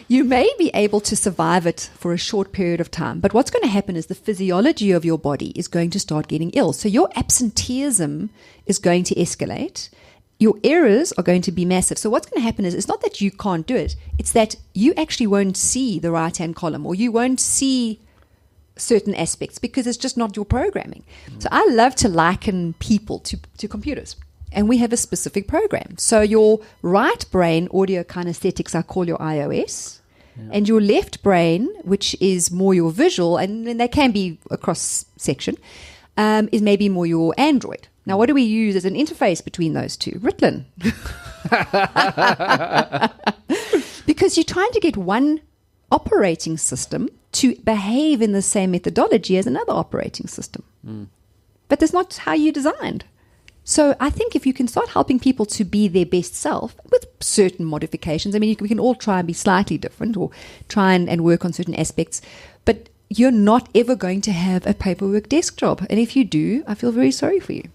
be able to survive it for a short period of time, but what's going to happen is the physiology of your body is going to start getting ill. So your absenteeism is going to escalate. Your errors are going to be massive. So what's going to happen is it's not that you can't do it. It's that you actually won't see the right-hand column or you won't see certain aspects because it's just not your programming. So I love to liken people to computers. And we have a specific program. So your right brain, audio kinesthetics, I call your iOS. Yeah. And your left brain, which is more your visual, and they can be a cross-section, is maybe more your Android. Now, what do we use as an interface between those two? Ritalin. Because you're trying to get one operating system to behave in the same methodology as another operating system. But that's not how you designed. So I think if you can start helping people to be their best self with certain modifications, I mean, we can all try and be slightly different or try and work on certain aspects, but you're not ever going to have a paperwork desk job. And if you do, I feel very sorry for you.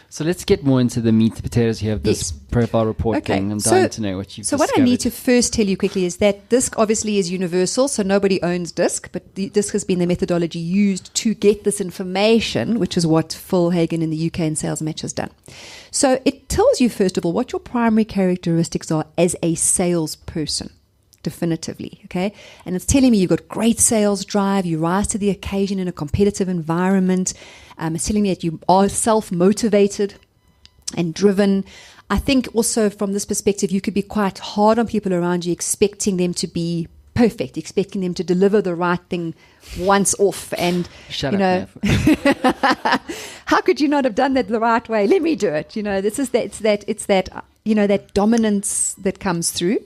So let's get more into the meat and potatoes here of this Yes. profile report Okay, thing. I'm so- dying to know what you've So what I need to discovered. first tell you quickly is that DISC obviously is universal, so nobody owns DISC, but DISC has been the methodology used to get this information, which is what Phil Hagen in the UK and Sales Match has done. So it tells you, first of all, what your primary characteristics are as a salesperson. Definitively, okay? And it's telling me you've got great sales drive, you rise to the occasion in a competitive environment. It's telling me that you are self-motivated and driven. I think also from this perspective, you could be quite hard on people around you, expecting them to be perfect, expecting them to deliver the right thing once off. And, Shut you up, know, how could you not have done that the right way? Let me do it. You know, this is that, it's that, you know, that dominance that comes through.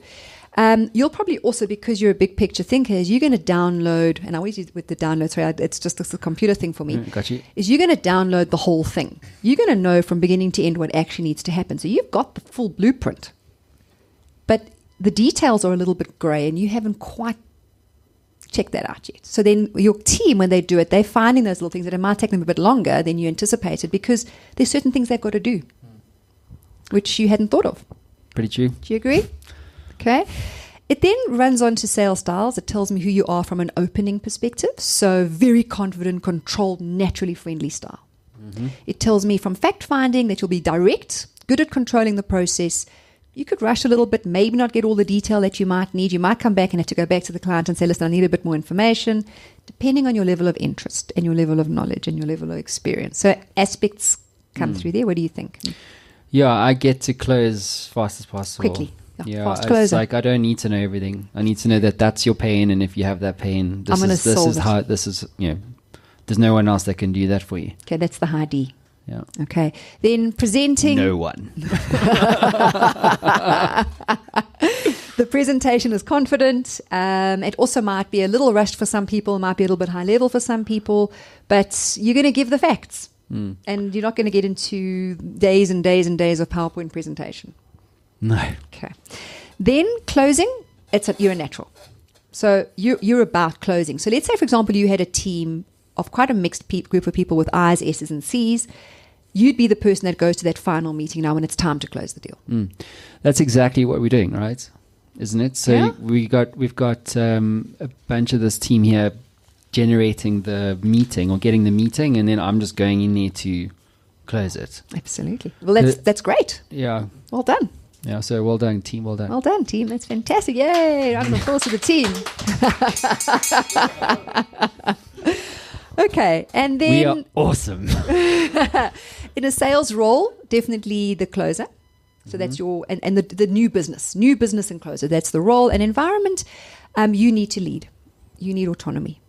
You'll probably also, because you're a big picture thinker, is you're going to download, and I always use with the download, sorry, it's just this computer thing for me, Got you. is you're going to download the whole thing. You're going to know from beginning to end what actually needs to happen. So you've got the full blueprint. But the details are a little bit grey, and you haven't quite checked that out yet. So then your team, when they do it, they're finding those little things that it might take them a bit longer than you anticipated, because there's certain things they've got to do, which you hadn't thought of. Pretty true. Do you agree? Okay. It then runs on to sales styles. It tells me who you are from an opening perspective. So very confident, controlled, naturally friendly style. It tells me from fact finding that you'll be direct, good at controlling the process. You could rush a little bit, maybe not get all the detail that you might need. You might come back and have to go back to the client and say, listen, I need a bit more information, depending on your level of interest and your level of knowledge and your level of experience. So aspects come through there. What do you think? Yeah, I get to close as fast as possible. Quickly. Yeah, fast it's closer. like I don't need to know everything. I need to know that that's your pain, and if you have that pain, I'm gonna this solve is it. how this is. You know, there's no one else that can do that for you. Okay, that's the high D. Yeah, Okay. Then presenting. no one. The presentation is confident. It also might be a little rushed for some people, might be a little bit high level for some people, but you're going to give the facts. And you're not going to get into days and days and days of PowerPoint presentation. No. Okay. Then closing, you're a natural. So you're about closing. So let's say, for example, you had a team of quite a mixed group of people with I's, S's, and C's. You'd be the person that goes to that final meeting now when it's time to close the deal. That's exactly what we're doing, right? Isn't it? So Yeah. we've got a bunch of this team here generating the meeting or getting the meeting, and then I'm just going in there to close it. Absolutely. Well, that's great. Yeah. Well done. Yeah. So well done, team. Well done. Well done, team. That's fantastic. Yay. Round of applause to the team. Okay. And We are then awesome. in a sales role, definitely the closer. So that's your, and the new business and closer. That's the role and environment. You need to lead. You need autonomy.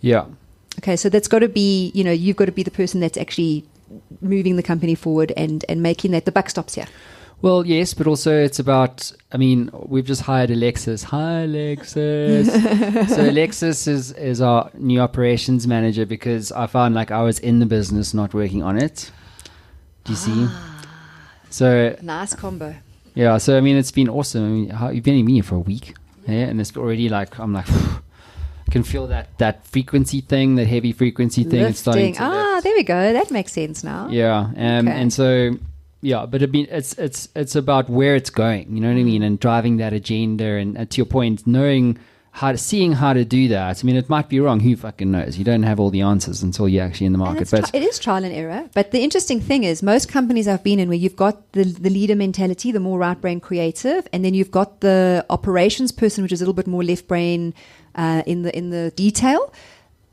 Yeah. Okay. So that's got to be, you've got to be the person that's actually moving the company forward and making that the buck stops here. Well, yes, but also it's about, we've just hired Alexis. Hi, Alexis. So Alexis is our new operations manager because I found like I was in the business, not working on it. Do you see? So, Nice combo. yeah, so it's been awesome. You've been in me for a week, yeah, and it's already like, I'm like, I can feel that frequency thing, that heavy frequency thing. It's starting Lifting. to lift. There we go. That makes sense now. Yeah, and so yeah, but it's about where it's going. You know what I mean, and driving that agenda. And to your point, seeing how to do that. It might be wrong. Who fucking knows? You don't have all the answers until you're actually in the market. And it is trial and error. But the interesting thing is, most companies I've been in where you've got the leader mentality, the more right brain creative, and then you've got the operations person, which is a little bit more left brain in the detail.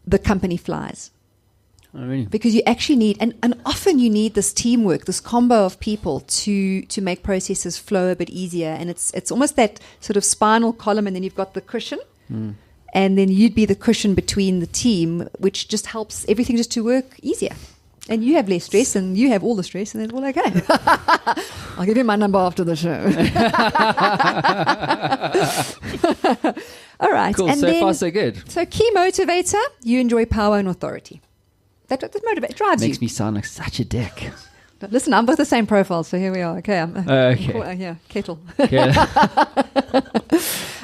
The company flies. Oh, really? Because you actually need, and often you need this teamwork, this combo of people to make processes flow a bit easier. And it's almost that sort of spinal column, and then you've got the cushion. And then you'd be the cushion between the team, which just helps everything just to work easier. And you have less stress, and you have all the stress, and it's all okay. I'll give you my number after the show. All right. Cool. And So then, far, so good. So key motivator, you enjoy power and authority. That motivates, drives Makes you. me sound like such a dick. Listen, I'm both the same profile, so here we are. Okay, Okay. yeah, kettle. Yeah.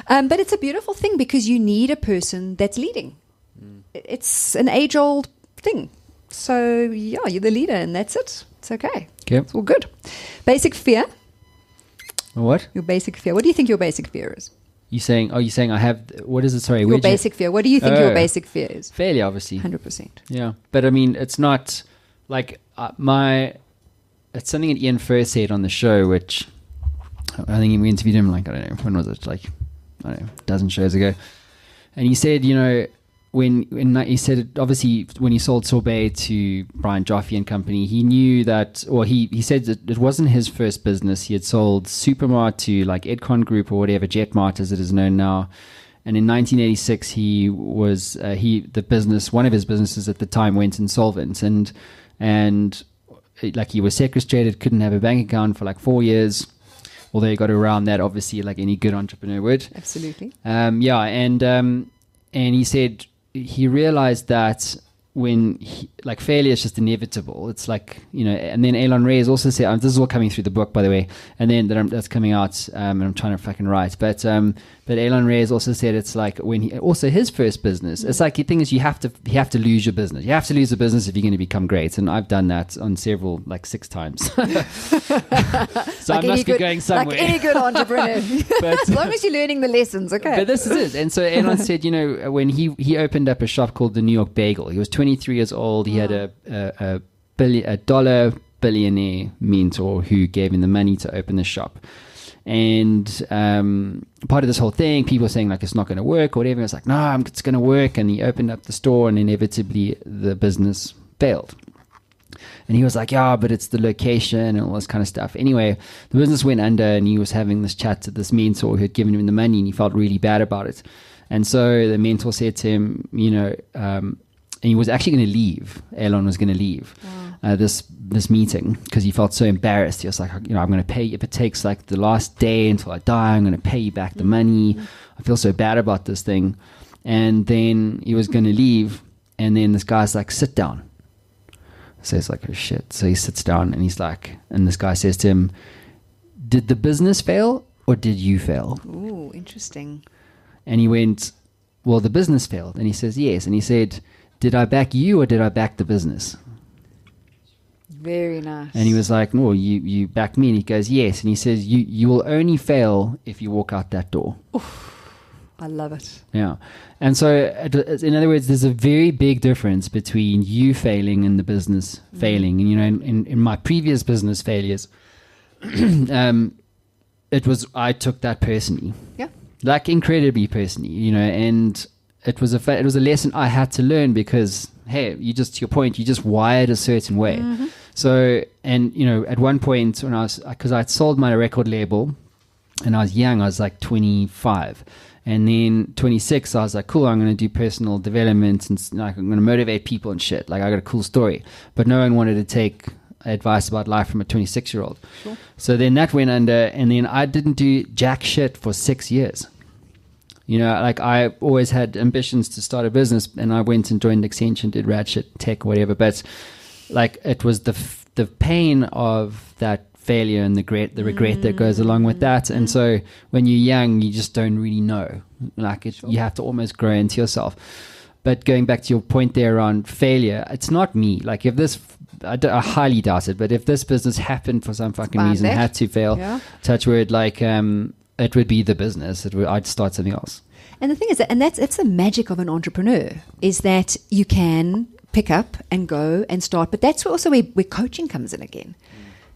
But it's a beautiful thing because you need a person that's leading. It's an age-old thing. So, yeah, you're the leader and that's it. It's okay. Okay. It's all good. Basic fear. What? Your basic fear. What do you think your basic fear is? You're saying I have, what is it? Sorry. Your basic fear. What do you think your basic fear is? Failure, obviously. 100%. Yeah. But I mean, it's not like it's something that Ian first said on the show, which I think we interviewed him like, I don't know, when was it? Like, I don't know, a dozen shows ago. And he said, you know, when he said, obviously, when he sold Sorbet to Brian Joffe and company, he knew that, or he said that it wasn't his first business. He had sold Supermart to like Edcon Group or whatever, Jetmart as it is known now. And in 1986, one of his businesses at the time went insolvent, and like he was sequestrated, couldn't have a bank account for like 4 years. Although he got around that, obviously, like any good entrepreneur would. Absolutely. Yeah, and he said he realized that when like failure is just inevitable. It's like, you know, and then Elon Reyes also said, this is all coming through the book, by the way, and then that's coming out, and I'm trying to fucking write, but Elon Reyes also said it's like when also his first business, it's like the thing is you have to lose your business. You have to lose the business if you're going to become great, and I've done that on several, like 6 times. So like I must be going somewhere. Like any good entrepreneur. But, as long as you're learning the lessons, okay. But this is it. And so Elon said, you know, when he opened up a shop called the New York Bagel, he was 23 years old. He had a dollar billionaire mentor who gave him the money to open the shop. And part of this whole thing, people were saying like it's not going to work or whatever. It's like, no, it's going to work. And he opened up the store, and inevitably the business failed. And he was like, yeah, but it's the location and all this kind of stuff. Anyway, the business went under, and he was having this chat to this mentor who had given him the money, and he felt really bad about it. And so the mentor said to him, you know, and he was actually going to leave. Elon was going to leave this meeting because he felt so embarrassed. He was like, you know, I'm going to pay, if it takes like the last day until I die, I'm going to pay you back the money. I feel so bad about this thing. And then he was going to leave, and then this guy's like, sit down. So it's like, oh shit. So he sits down, and he's like, and this guy says to him, did the business fail or did you fail? Ooh, interesting. And he went, well, the business failed. And he says, yes. And he said, did I back you or did I back the business? Very nice. And he was like, no, you backed me. And he goes, yes. And he says, you will only fail if you walk out that door. Oof, I love it. Yeah. And so, in other words, there's a very big difference between you failing and the business failing. And, you know, in my previous business failures, I took that personally. Yeah. Like incredibly personally, you know, and it was a lesson I had to learn because, hey, to your point, you just wired a certain way. Mm-hmm. So, and, you know, at one point when because I'd sold my record label and I was young, I was like 25. And then 26, I was like, cool, I'm going to do personal development and like I'm going to motivate people and shit. Like I got a cool story. But no one wanted to take advice about life from a 26-year-old. Sure. So then that went under, and then I didn't do jack shit for 6 years. You know, like I always had ambitions to start a business, and I went and joined Accenture, did rad shit, tech, whatever. But like it was the pain of that failure and the regret that goes along with that. And so when you're young, you just don't really know. Like you have to almost grow into yourself. But going back to your point there around failure, it's not me. Like if this, I highly doubt it, but if this business happened for some fucking reason, had to fail, touch wood, like it would be the business. I'd start something else. And the thing is that, and it's the magic of an entrepreneur, is that you can pick up and go and start. But that's also where coaching comes in again.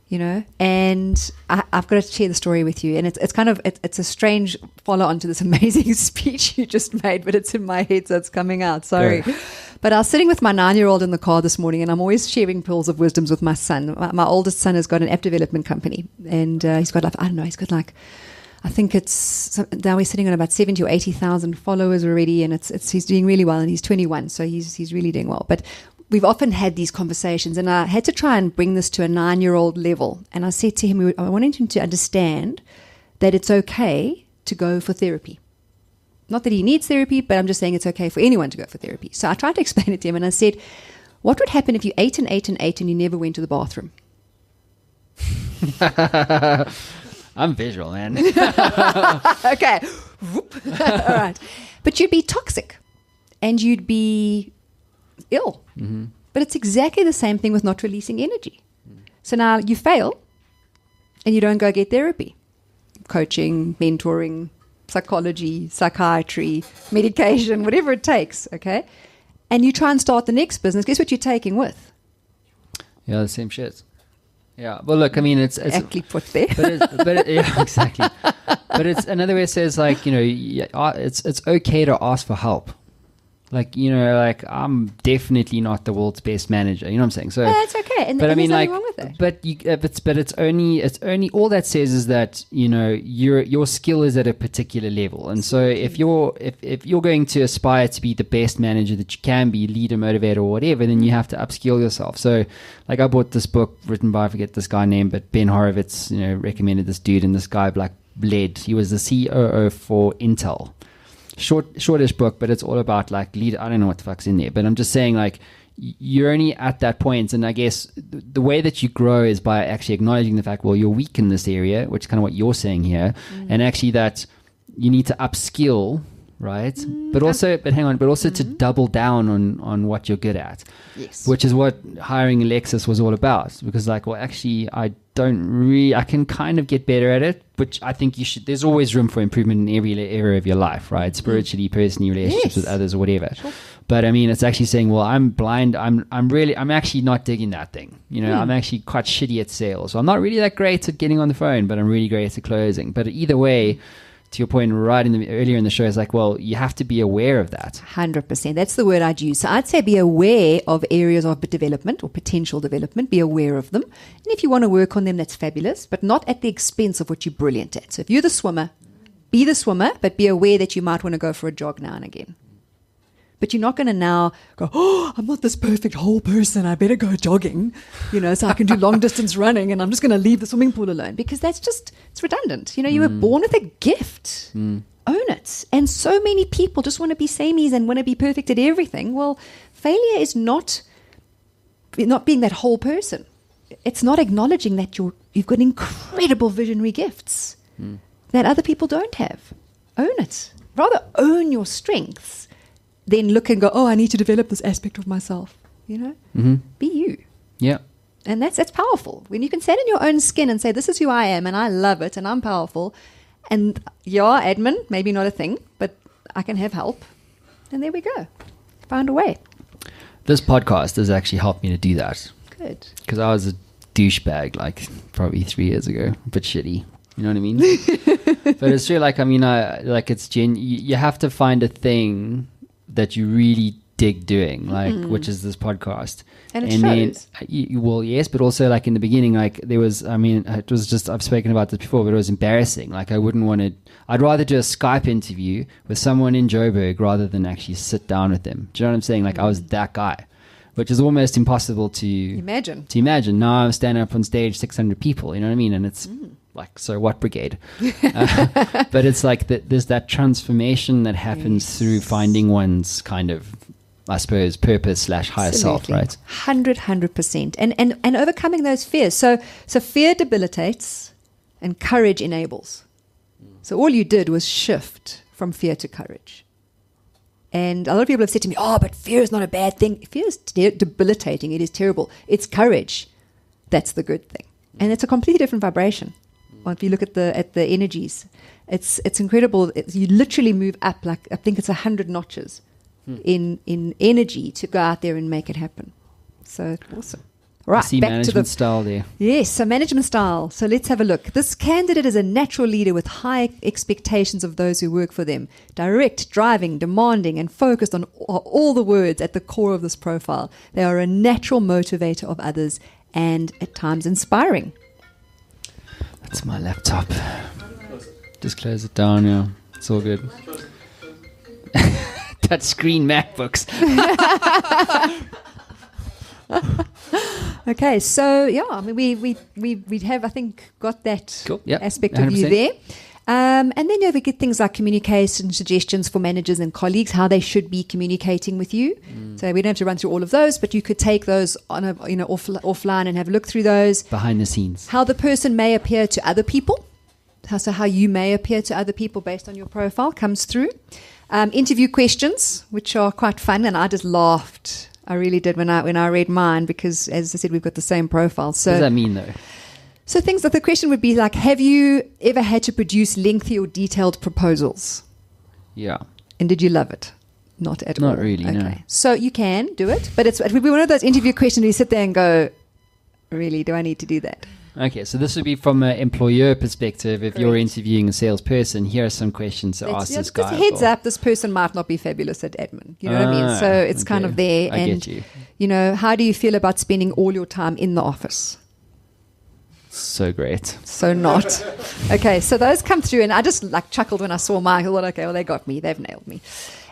You know, and I've got to share the story with you, and it's a strange follow on to this amazing speech you just made, but it's in my head, so it's coming out. Sorry. Yeah. But I was sitting with my 9-year-old in the car this morning, and I'm always sharing pearls of wisdoms with my son. My oldest son has got an app development company, and he's got I think now he's sitting on about 70 or 80,000 followers already, and he's doing really well, and he's 21, so he's really doing well. But we've often had these conversations, and I had to try and bring this to a 9-year-old level. And I said to him, I wanted him to understand that it's okay to go for therapy. Not that he needs therapy, but I'm just saying it's okay for anyone to go for therapy. So I tried to explain it to him, and I said, what would happen if you ate and ate and ate and you never went to the bathroom? I'm visual, man. Okay. All right. But you'd be toxic, and you'd be ill. Mm-hmm. But it's exactly the same thing with not releasing energy. So now you fail and you don't go get therapy, coaching, mentoring, psychology, psychiatry, medication, whatever it takes, okay? And you try and start the next business. Guess what you're taking with? Yeah, the same shit. Yeah. Well, look, I mean, it's Aptly put there. yeah, exactly. But it's another way it says, like, it's okay to ask for help. Like, like, I'm definitely not the world's best manager. You know what I'm saying? So that's okay. And, but I mean, there's like, nothing wrong with that. but it's only all that says is that your skill is at a particular level, and so if you're going to aspire to be the best manager that you can be, leader, motivator, or whatever, then you have to upskill yourself. So, like, I bought this book written by, I forget this guy name, but Ben Horowitz, recommended this dude, and this guy led. He was the COO for Intel. Shortish book, but it's all about like lead. I don't know what the fuck's in there, but I'm just saying, like, you're only at that point, and I guess the way that you grow is by actually acknowledging the fact, well, you're weak in this area, which is kind of what you're saying here, and actually that you need to upskill, right? But also to double down on what you're good at. Yes. Which is what hiring Alexis was all about, because, like, well, actually, I can kind of get better at it, which I think you should. There's always room for improvement in every area of your life, right? Spiritually, personally, relationships with others, or whatever. Sure. But I mean, it's actually saying, well, I'm blind. I'm actually not digging that thing. I'm actually quite shitty at sales. So I'm not really that great at getting on the phone, but I'm really great at closing. But either way, to your point earlier in the show, is like, well, you have to be aware of that. 100%. That's the word I'd use. So I'd say be aware of areas of development or potential development. Be aware of them. And if you want to work on them, that's fabulous, but not at the expense of what you're brilliant at. So if you're the swimmer, be the swimmer, but be aware that you might want to go for a jog now and again. But you're not going to now go, oh, I'm not this perfect whole person. I better go jogging, so I can do long distance running, and I'm just going to leave the swimming pool alone, because it's redundant. You were born with a gift. Own it. And so many people just want to be samies and want to be perfect at everything. Well, failure is not being that whole person. It's not acknowledging that you've got incredible visionary gifts that other people don't have. Own it. Rather own your strengths. Then look and go, oh, I need to develop this aspect of myself. Be you. Yeah. And that's powerful. When you can stand in your own skin and say, this is who I am, and I love it, and I'm powerful. And admin, maybe not a thing, but I can have help. And there we go. Found a way. This podcast has actually helped me to do that. Good. Because I was a douchebag, like, probably 3 years ago. A bit shitty. You know what I mean? But it's true. Like, I mean, you have to find a thing that you really dig doing, like, which is this podcast. And it shows. Then, well, yes, but also, like, in the beginning, like, there was, I mean, it was just, I've spoken about this before, but it was embarrassing. Like, I'd rather do a Skype interview with someone in Joburg rather than actually sit down with them. Do you know what I'm saying? Like, I was that guy, which is almost impossible to imagine. Now I'm standing up on stage, 600 people, you know what I mean? And it's like, so what brigade? But it's like there's that transformation that happens through finding one's kind of, I suppose, purpose / higher self, right? 100%. And overcoming those fears. So fear debilitates and courage enables. So all you did was shift from fear to courage. And a lot of people have said to me, oh, but fear is not a bad thing. Fear is debilitating. It is terrible. It's courage. That's the good thing. And it's a completely different vibration. Well, if you look at the energies, it's incredible. You literally move up, like, I think it's 100 notches in energy to go out there and make it happen. So awesome. Right, I see back management to the style there. Yes, so management style. So let's have a look. This candidate is a natural leader with high expectations of those who work for them. Direct, driving, demanding, and focused on all the words at the core of this profile. They are a natural motivator of others and at times inspiring. That's my laptop. Just close it down, yeah. It's all good. Touch screen MacBooks. Okay, so yeah, I mean we have, I think, got that cool. Yep. aspect of 100%. You there. And then we get things like communication suggestions for managers and colleagues, how they should be communicating with you. So we don't have to run through all of those, but you could take those on a offline and have a look through those. Behind the scenes. How the person may appear to other people. So how you may appear to other people based on your profile comes through. Interview questions, which are quite fun, and I just laughed I really did when I read mine, because, as I said, we've got the same profile. What So, does that mean, though? so things like the question would be like, have you ever had to produce lengthy or detailed proposals? Yeah. And did you love it? Not at all. Not really, no. Okay. So you can do it, but it would be one of those interview questions where you sit there and go, really, do I need to do that? Okay, so this would be from an employer perspective. If you're Correct. interviewing a salesperson, here are some questions to ask this guy. Just heads for. up, this person might not be fabulous at admin. You know what I mean? So it's kind okay. of there. I And, get you. you know, how do you feel about spending all your time in the office? So great. So not. Okay, so those come through, and I just like chuckled when I saw mine. I thought, okay, well, they got me. They've nailed me.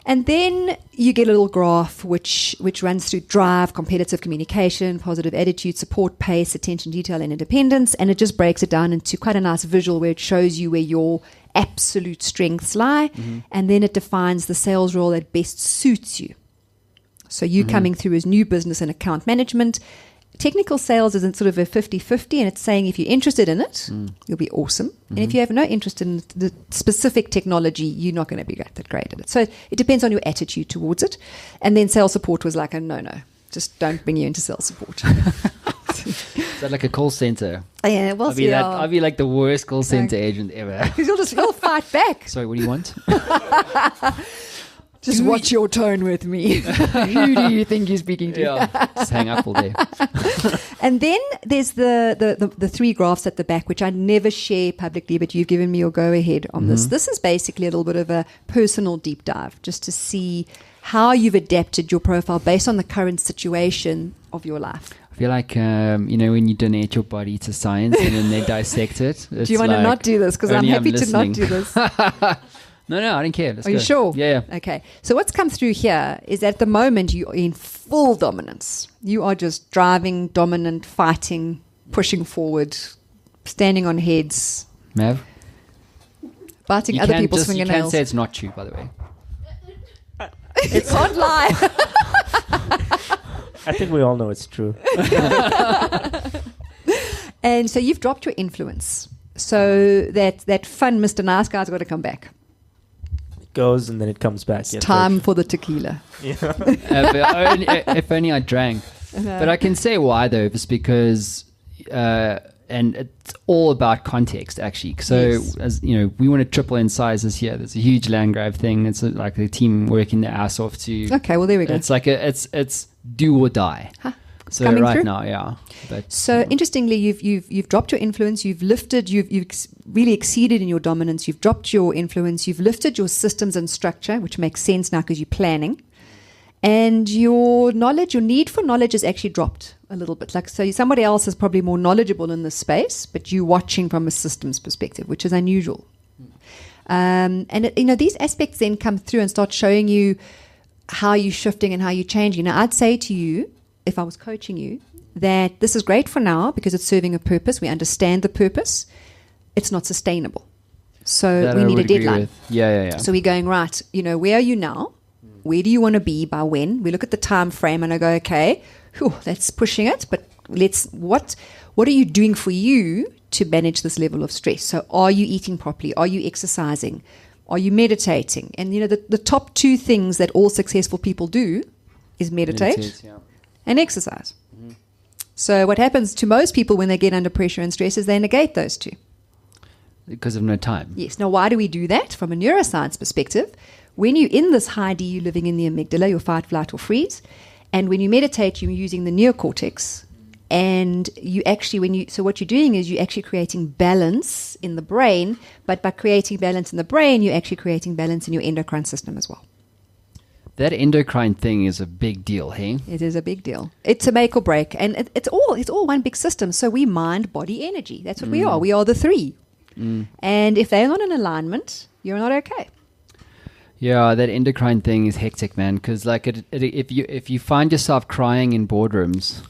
And then you get a little graph which runs through drive, competitive communication, positive attitude, support, pace, attention, detail, and independence. And it just breaks it down into quite a nice visual where it shows you where your absolute strengths lie. Mm-hmm. And then it defines the sales role that best suits you. So you coming through as new business and account management. Technical sales isn't sort of a 50-50, and it's saying if you're interested in it, you'll be awesome. And if you have no interest in the specific technology, you're not going to be that great at it. So it depends on your attitude towards it. And then sales support was like a no. Just don't bring you into sales support. Is that like a call center? Yeah, we'll see. I'll be like the worst call center agent ever. Because you'll fight back. Sorry, what do you want? Just watch your tone with me. Who do you think you're speaking to? Yeah, just hang up all day. And then there's the three graphs at the back, which I never share publicly, but you've given me your go-ahead on this. This is basically a little bit of a personal deep dive, just to see how you've adapted your profile based on the current situation of your life. I feel like, when you donate your body to science and then they dissect it. Do you want to not do this? Because I'm happy to not do this. No, I don't care. Let's Are go. you sure? Yeah. Okay. So what's come through here is at the moment you're in full dominance. You are just driving, dominant, fighting, pushing forward, standing on heads, Mav? biting other people's You fingernails. can't say it's not true, by the way. It can't lie. I think we all know it's true. And so you've dropped your influence. So that fun Mr. Nice Guy's got to come back. It goes and then it comes back. It's time for the tequila. If only I drank. But I can say why, though. It's because, and it's all about context, actually. So, Yes. as you know, we want to triple in size this year. There's a huge land grab thing. It's like the team working their ass off to. Okay, well, there we go. It's like it's do or die. Huh. So Coming right through? now, yeah. But So interestingly, you've dropped your influence, you've lifted, you've really exceeded in your dominance, you've dropped your influence, you've lifted your systems and structure, which makes sense now because you're planning, and your knowledge, your need for knowledge has actually dropped a little bit. Like, so somebody else is probably more knowledgeable in this space, but you're watching from a systems perspective, which is unusual. And these aspects then come through and start showing you how you're shifting and how you're changing. Now, I'd say to you, if I was coaching you, that this is great for now because it's serving a purpose. We understand the purpose. It's not sustainable. So that we I need a would agree deadline. with. Yeah. So we're going, right, where are you now? Where do you want to be by when? We look at the time frame and I go, okay, that's pushing it, but what are you doing for you to manage this level of stress? So are you eating properly? Are you exercising? Are you meditating? And the top two things that all successful people do is meditate. Yeah. And exercise. So what happens to most people when they get under pressure and stress is they negate those two. Because of no time. Yes. Now, why do we do that? From a neuroscience perspective, when you're in this high D, you're living in the amygdala, your fight, flight, or freeze. And when you meditate, you're using the neocortex. And you actually, so what you're doing is you're actually creating balance in the brain. But by creating balance in the brain, you're actually creating balance in your endocrine system as well. That endocrine thing is a big deal, hey? It is a big deal. It's a make or break, and it's all one big system. So we mind, body, energy. That's what we are. We are the three. And if they're not in alignment, you're not okay. Yeah, that endocrine thing is hectic, man. Because like, if you find yourself crying in boardrooms,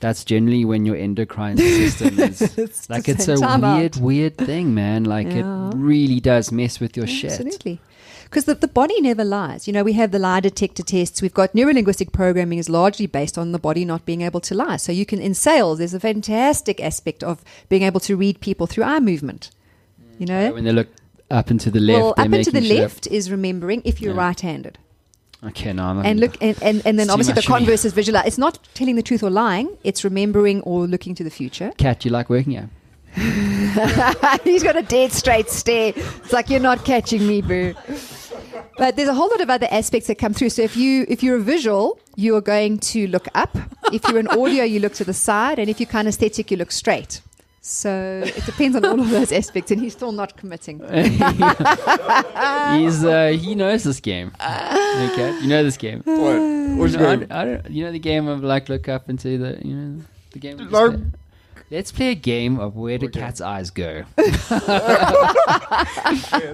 that's generally when your endocrine system is like it's a weird thing, man. Like it really does mess with your shit. Absolutely. Because the body never lies. We have the lie detector tests. We've got neurolinguistic programming is largely based on the body not being able to lie. So you can, in sales, there's a fantastic aspect of being able to read people through eye movement. When they look up and to the left, Well, they're up and to the making sure- left is remembering if you're right-handed. Okay, no, I'm not. And look, and then It's obviously too the much for me. converse is visualize. It's not telling the truth or lying. It's remembering or looking to the future. Kat, you like working here? He's got a dead straight stare. It's like, you're not catching me, boo. But there's a whole lot of other aspects that come through. So if you're a visual, you are going to look up. If you're an audio, you look to the side. And if you're kinesthetic, you look straight. So it depends on all of those aspects. And he's still not committing. He knows this game. Okay, you know this game. What? Which game? I don't. You know the game of like look up and see the the game. of Larp. just, let's play a game of where do Okay. cat's eyes go. Yes,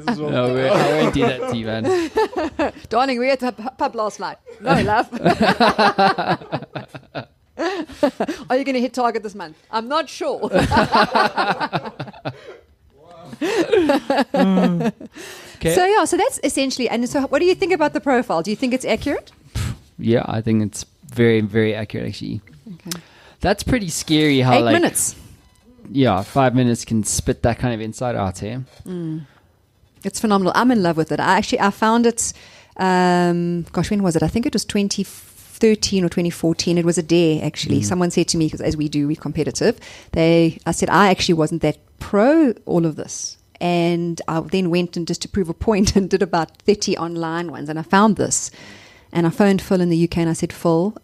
as well. No, I won't do that to you, man. Darling, we were at the pub last night. No, love. Are you going to hit target this month? I'm not sure. Okay. So yeah, so that's essentially. And so, what do you think about the profile? Do you think it's accurate? Yeah, I think it's very, very accurate actually. Okay. That's pretty scary how 8 like minutes. yeah, 5 minutes can spit that kind of insight out here. It's phenomenal. I'm in love with it. I found it. Gosh, when was it? I think it was 2013 or 2014. It was a dare actually. Someone said to me, because as we do, we're competitive. I said I actually wasn't that pro all of this. And I then went and just to prove a point and did about 30 online ones. And I found this. And I phoned Phil in the UK and I said, Phil,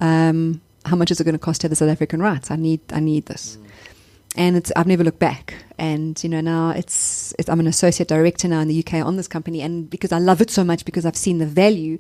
how much is it going to cost to have the South African rights? I need this. And I've never looked back. And, now I'm an associate director now in the UK on this company. And because I love it so much, because I've seen the value,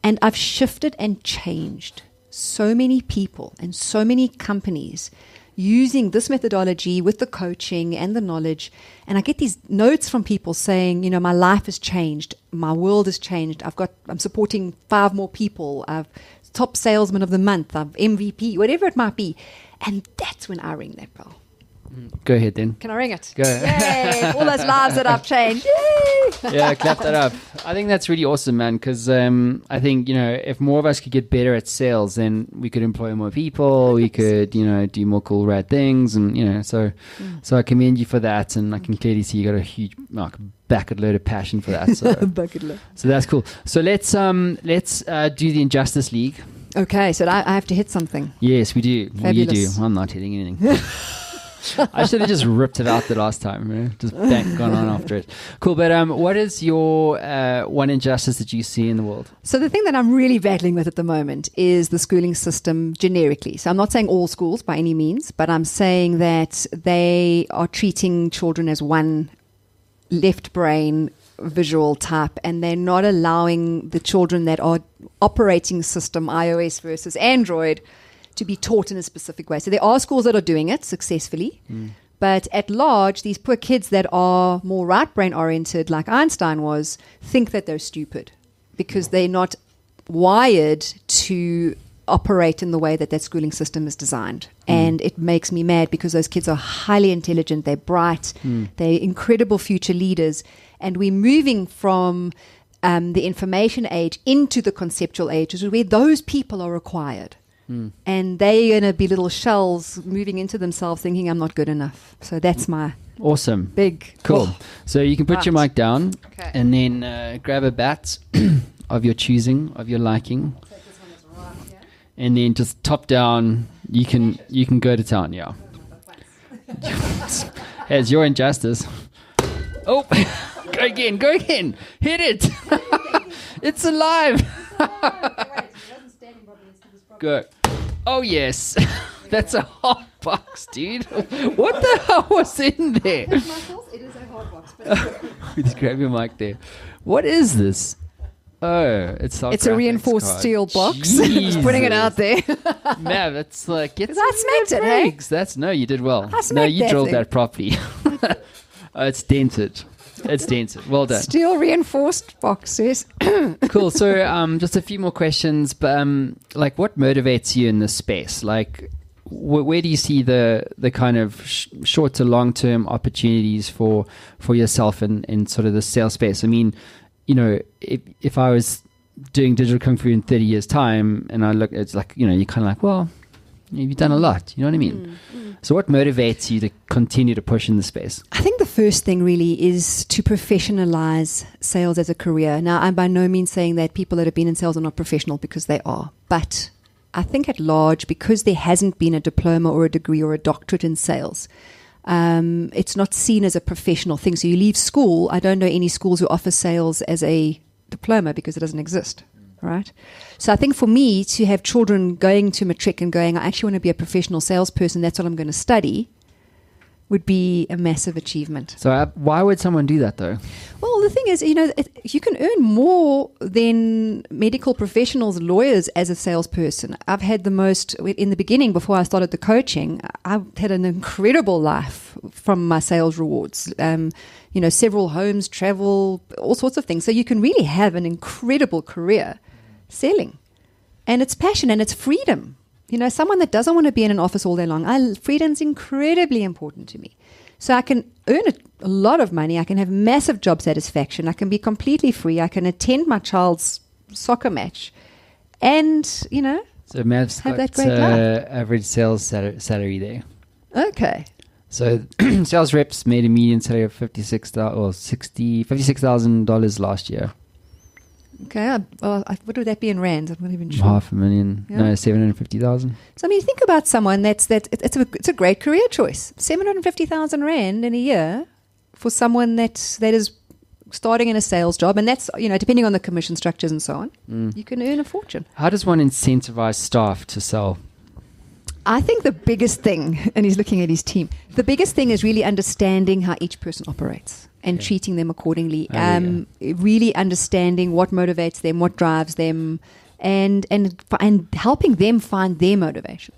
and I've shifted and changed so many people and so many companies using this methodology with the coaching and the knowledge. And I get these notes from people saying, my life has changed. My world has changed. I'm supporting 5 more people. I've top salesman of the month. I've MVP, whatever it might be. And that's when I ring that bell. Go ahead then. Can I ring it? Go. Yay! All those lives that I've changed. Yay! Yeah, clap that up. I think that's really awesome, man, because I think, if more of us could get better at sales, then we could employ more people, we could, do more cool, rad things, and, so I commend you for that, and I can clearly see you got a huge, bucket load of passion for that, so, Bucket load. so that's cool. So let's do the Injustice League. Okay, so I have to hit something. Yes, we do. Well, you do. Fabulous. I'm not hitting anything. I should have just ripped it out the last time, just gone on after it. Cool, but what is your one injustice that you see in the world? So the thing that I'm really battling with at the moment is the schooling system generically. So I'm not saying all schools by any means, but I'm saying that they are treating children as one left brain visual type, and they're not allowing the children that are operating system iOS versus Android to be taught in a specific way. So there are schools that are doing it successfully, but at large, these poor kids that are more right brain oriented, like Einstein was, think that they're stupid because they're not wired to operate in the way that schooling system is designed. And it makes me mad because those kids are highly intelligent, they're bright, they're incredible future leaders, and we're moving from the information age into the conceptual age, which is where those people are required. And they're going to be little shells moving into themselves thinking I'm not good enough. So that's my Awesome. big... Cool. Oh. So you can put your Right. mic down Okay. and then grab a bat of your choosing, of your liking. And then just top down, you can go to town, yeah. It's your injustice. Oh, go again. Hit it. It's alive. Go. Oh, yes. That's a hot box, dude. What the hell was in there? It is a hard box, but Just grab your mic there. What is this? Oh, it's a reinforced steel box. Just putting it out there. Man, that's like get 'Cause I smacked it, hey? That's no, you did well. I No, smacked you that drilled thing. that properly. It's dented. It's dented. Well done. Steel reinforced boxes. Cool. So, just a few more questions. But like, what motivates you in this space? Like, where do you see the kind of short to long term opportunities for yourself in sort of the sales space? I mean, if I was doing digital kung fu in 30 years time, and I look, it's like you're kind of like, well, You've done a lot. You know what I mean? So what motivates you to continue to push in the space? I think the first thing really is to professionalize sales as a career. Now, I'm by no means saying that people that have been in sales are not professional, because they are. But I think at large, because there hasn't been a diploma or a degree or a doctorate in sales, it's not seen as a professional thing. So you leave school. I don't know any schools who offer sales as a diploma, because it doesn't exist. Right? So I think for me to have children going to matric and going, I actually want to be a professional salesperson, that's what I'm going to study, would be a massive achievement. So why would someone do that though? Well, the thing is, you can earn more than medical professionals, lawyers as a salesperson. I've had the most, in the beginning, before I started the coaching, I had an incredible life from my sales rewards. Several homes, travel, all sorts of things. So you can really have an incredible career selling. And it's passion and it's freedom. Someone that doesn't want to be in an office all day long, freedom's incredibly important to me. So I can earn a lot of money. I can have massive job satisfaction. I can be completely free. I can attend my child's soccer match. And, So Mav's have got that great life. average sales salary there. Okay. So sales reps made a median salary of $56,000 last year. Okay. What would that be in rands? I'm not even sure. $500,000. Yeah. No, 750,000. So think about someone it's a great career choice. 750,000 rand in a year for someone that is starting in a sales job, and that's depending on the commission structures and so on, you can earn a fortune. How does one incentivize staff to sell? I think the biggest thing, and he's looking at his team, the biggest thing is really understanding how each person operates and treating them accordingly. Really understanding what motivates them, what drives them, and helping them find their motivation.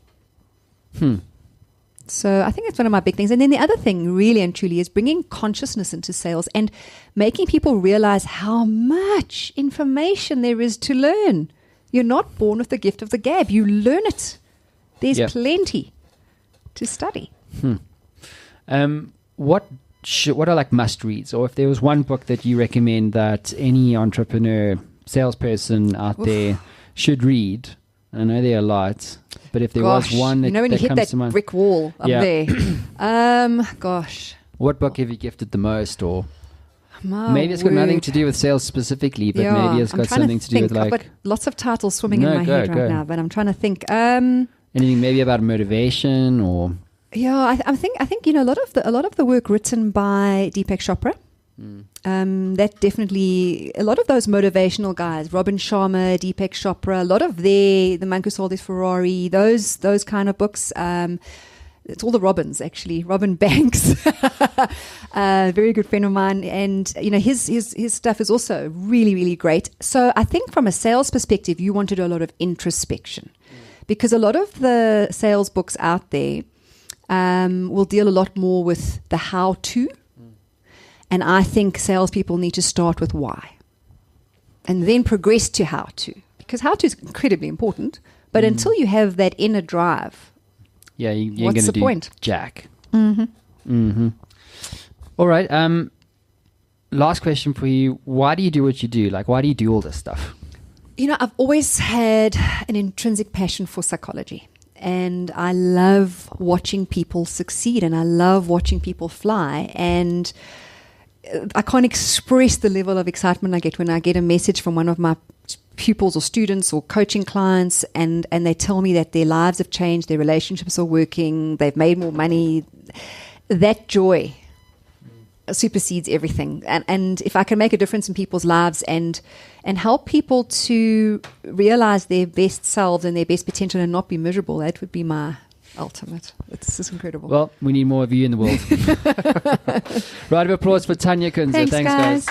So I think that's one of my big things. And then the other thing, really and truly, is bringing consciousness into sales and making people realize how much information there is to learn. You're not born with the gift of the gab. You learn it. There's plenty to study. What are like must reads, or if there was one book that you recommend that any entrepreneur, salesperson out there should read? I know there are a lot, but if there was one that, when you hit comes that to mind, brick wall up there. What book have you gifted the most, or My maybe it's got word. nothing to do with sales specifically, but maybe it's I'm got trying something to do with I've like got lots of titles swimming in my head right now, but I'm trying to think. anything maybe about motivation or. Yeah, I think a lot of the work written by Deepak Chopra. That definitely, a lot of those motivational guys, Robin Sharma, Deepak Chopra, a lot of the man who sold his Ferrari, those kind of books. It's all the Robins, actually. Robin Banks, very good friend of mine, and his stuff is also really, really great. So I think from a sales perspective, you want to do a lot of introspection, because a lot of the sales books out there will deal a lot more with the how-to. And I think salespeople need to start with why and then progress to how-to, because how-to is incredibly important. But until you have that inner drive, you ain't what's going to the do point? jack. All right. Last question for you. Why do you do what you do? Like, why do you do all this stuff? I've always had an intrinsic passion for psychology. And I love watching people succeed, and I love watching people fly. And I can't express the level of excitement I get when I get a message from one of my pupils or students or coaching clients, and they tell me that their lives have changed, their relationships are working, they've made more money. That joy supersedes everything. And if I can make a difference in people's lives and help people to realize their best selves and their best potential and not be miserable, that would be my ultimate. It's just incredible. Well, we need more of you in the world. Round of applause for Tanya Kunze. Thanks guys.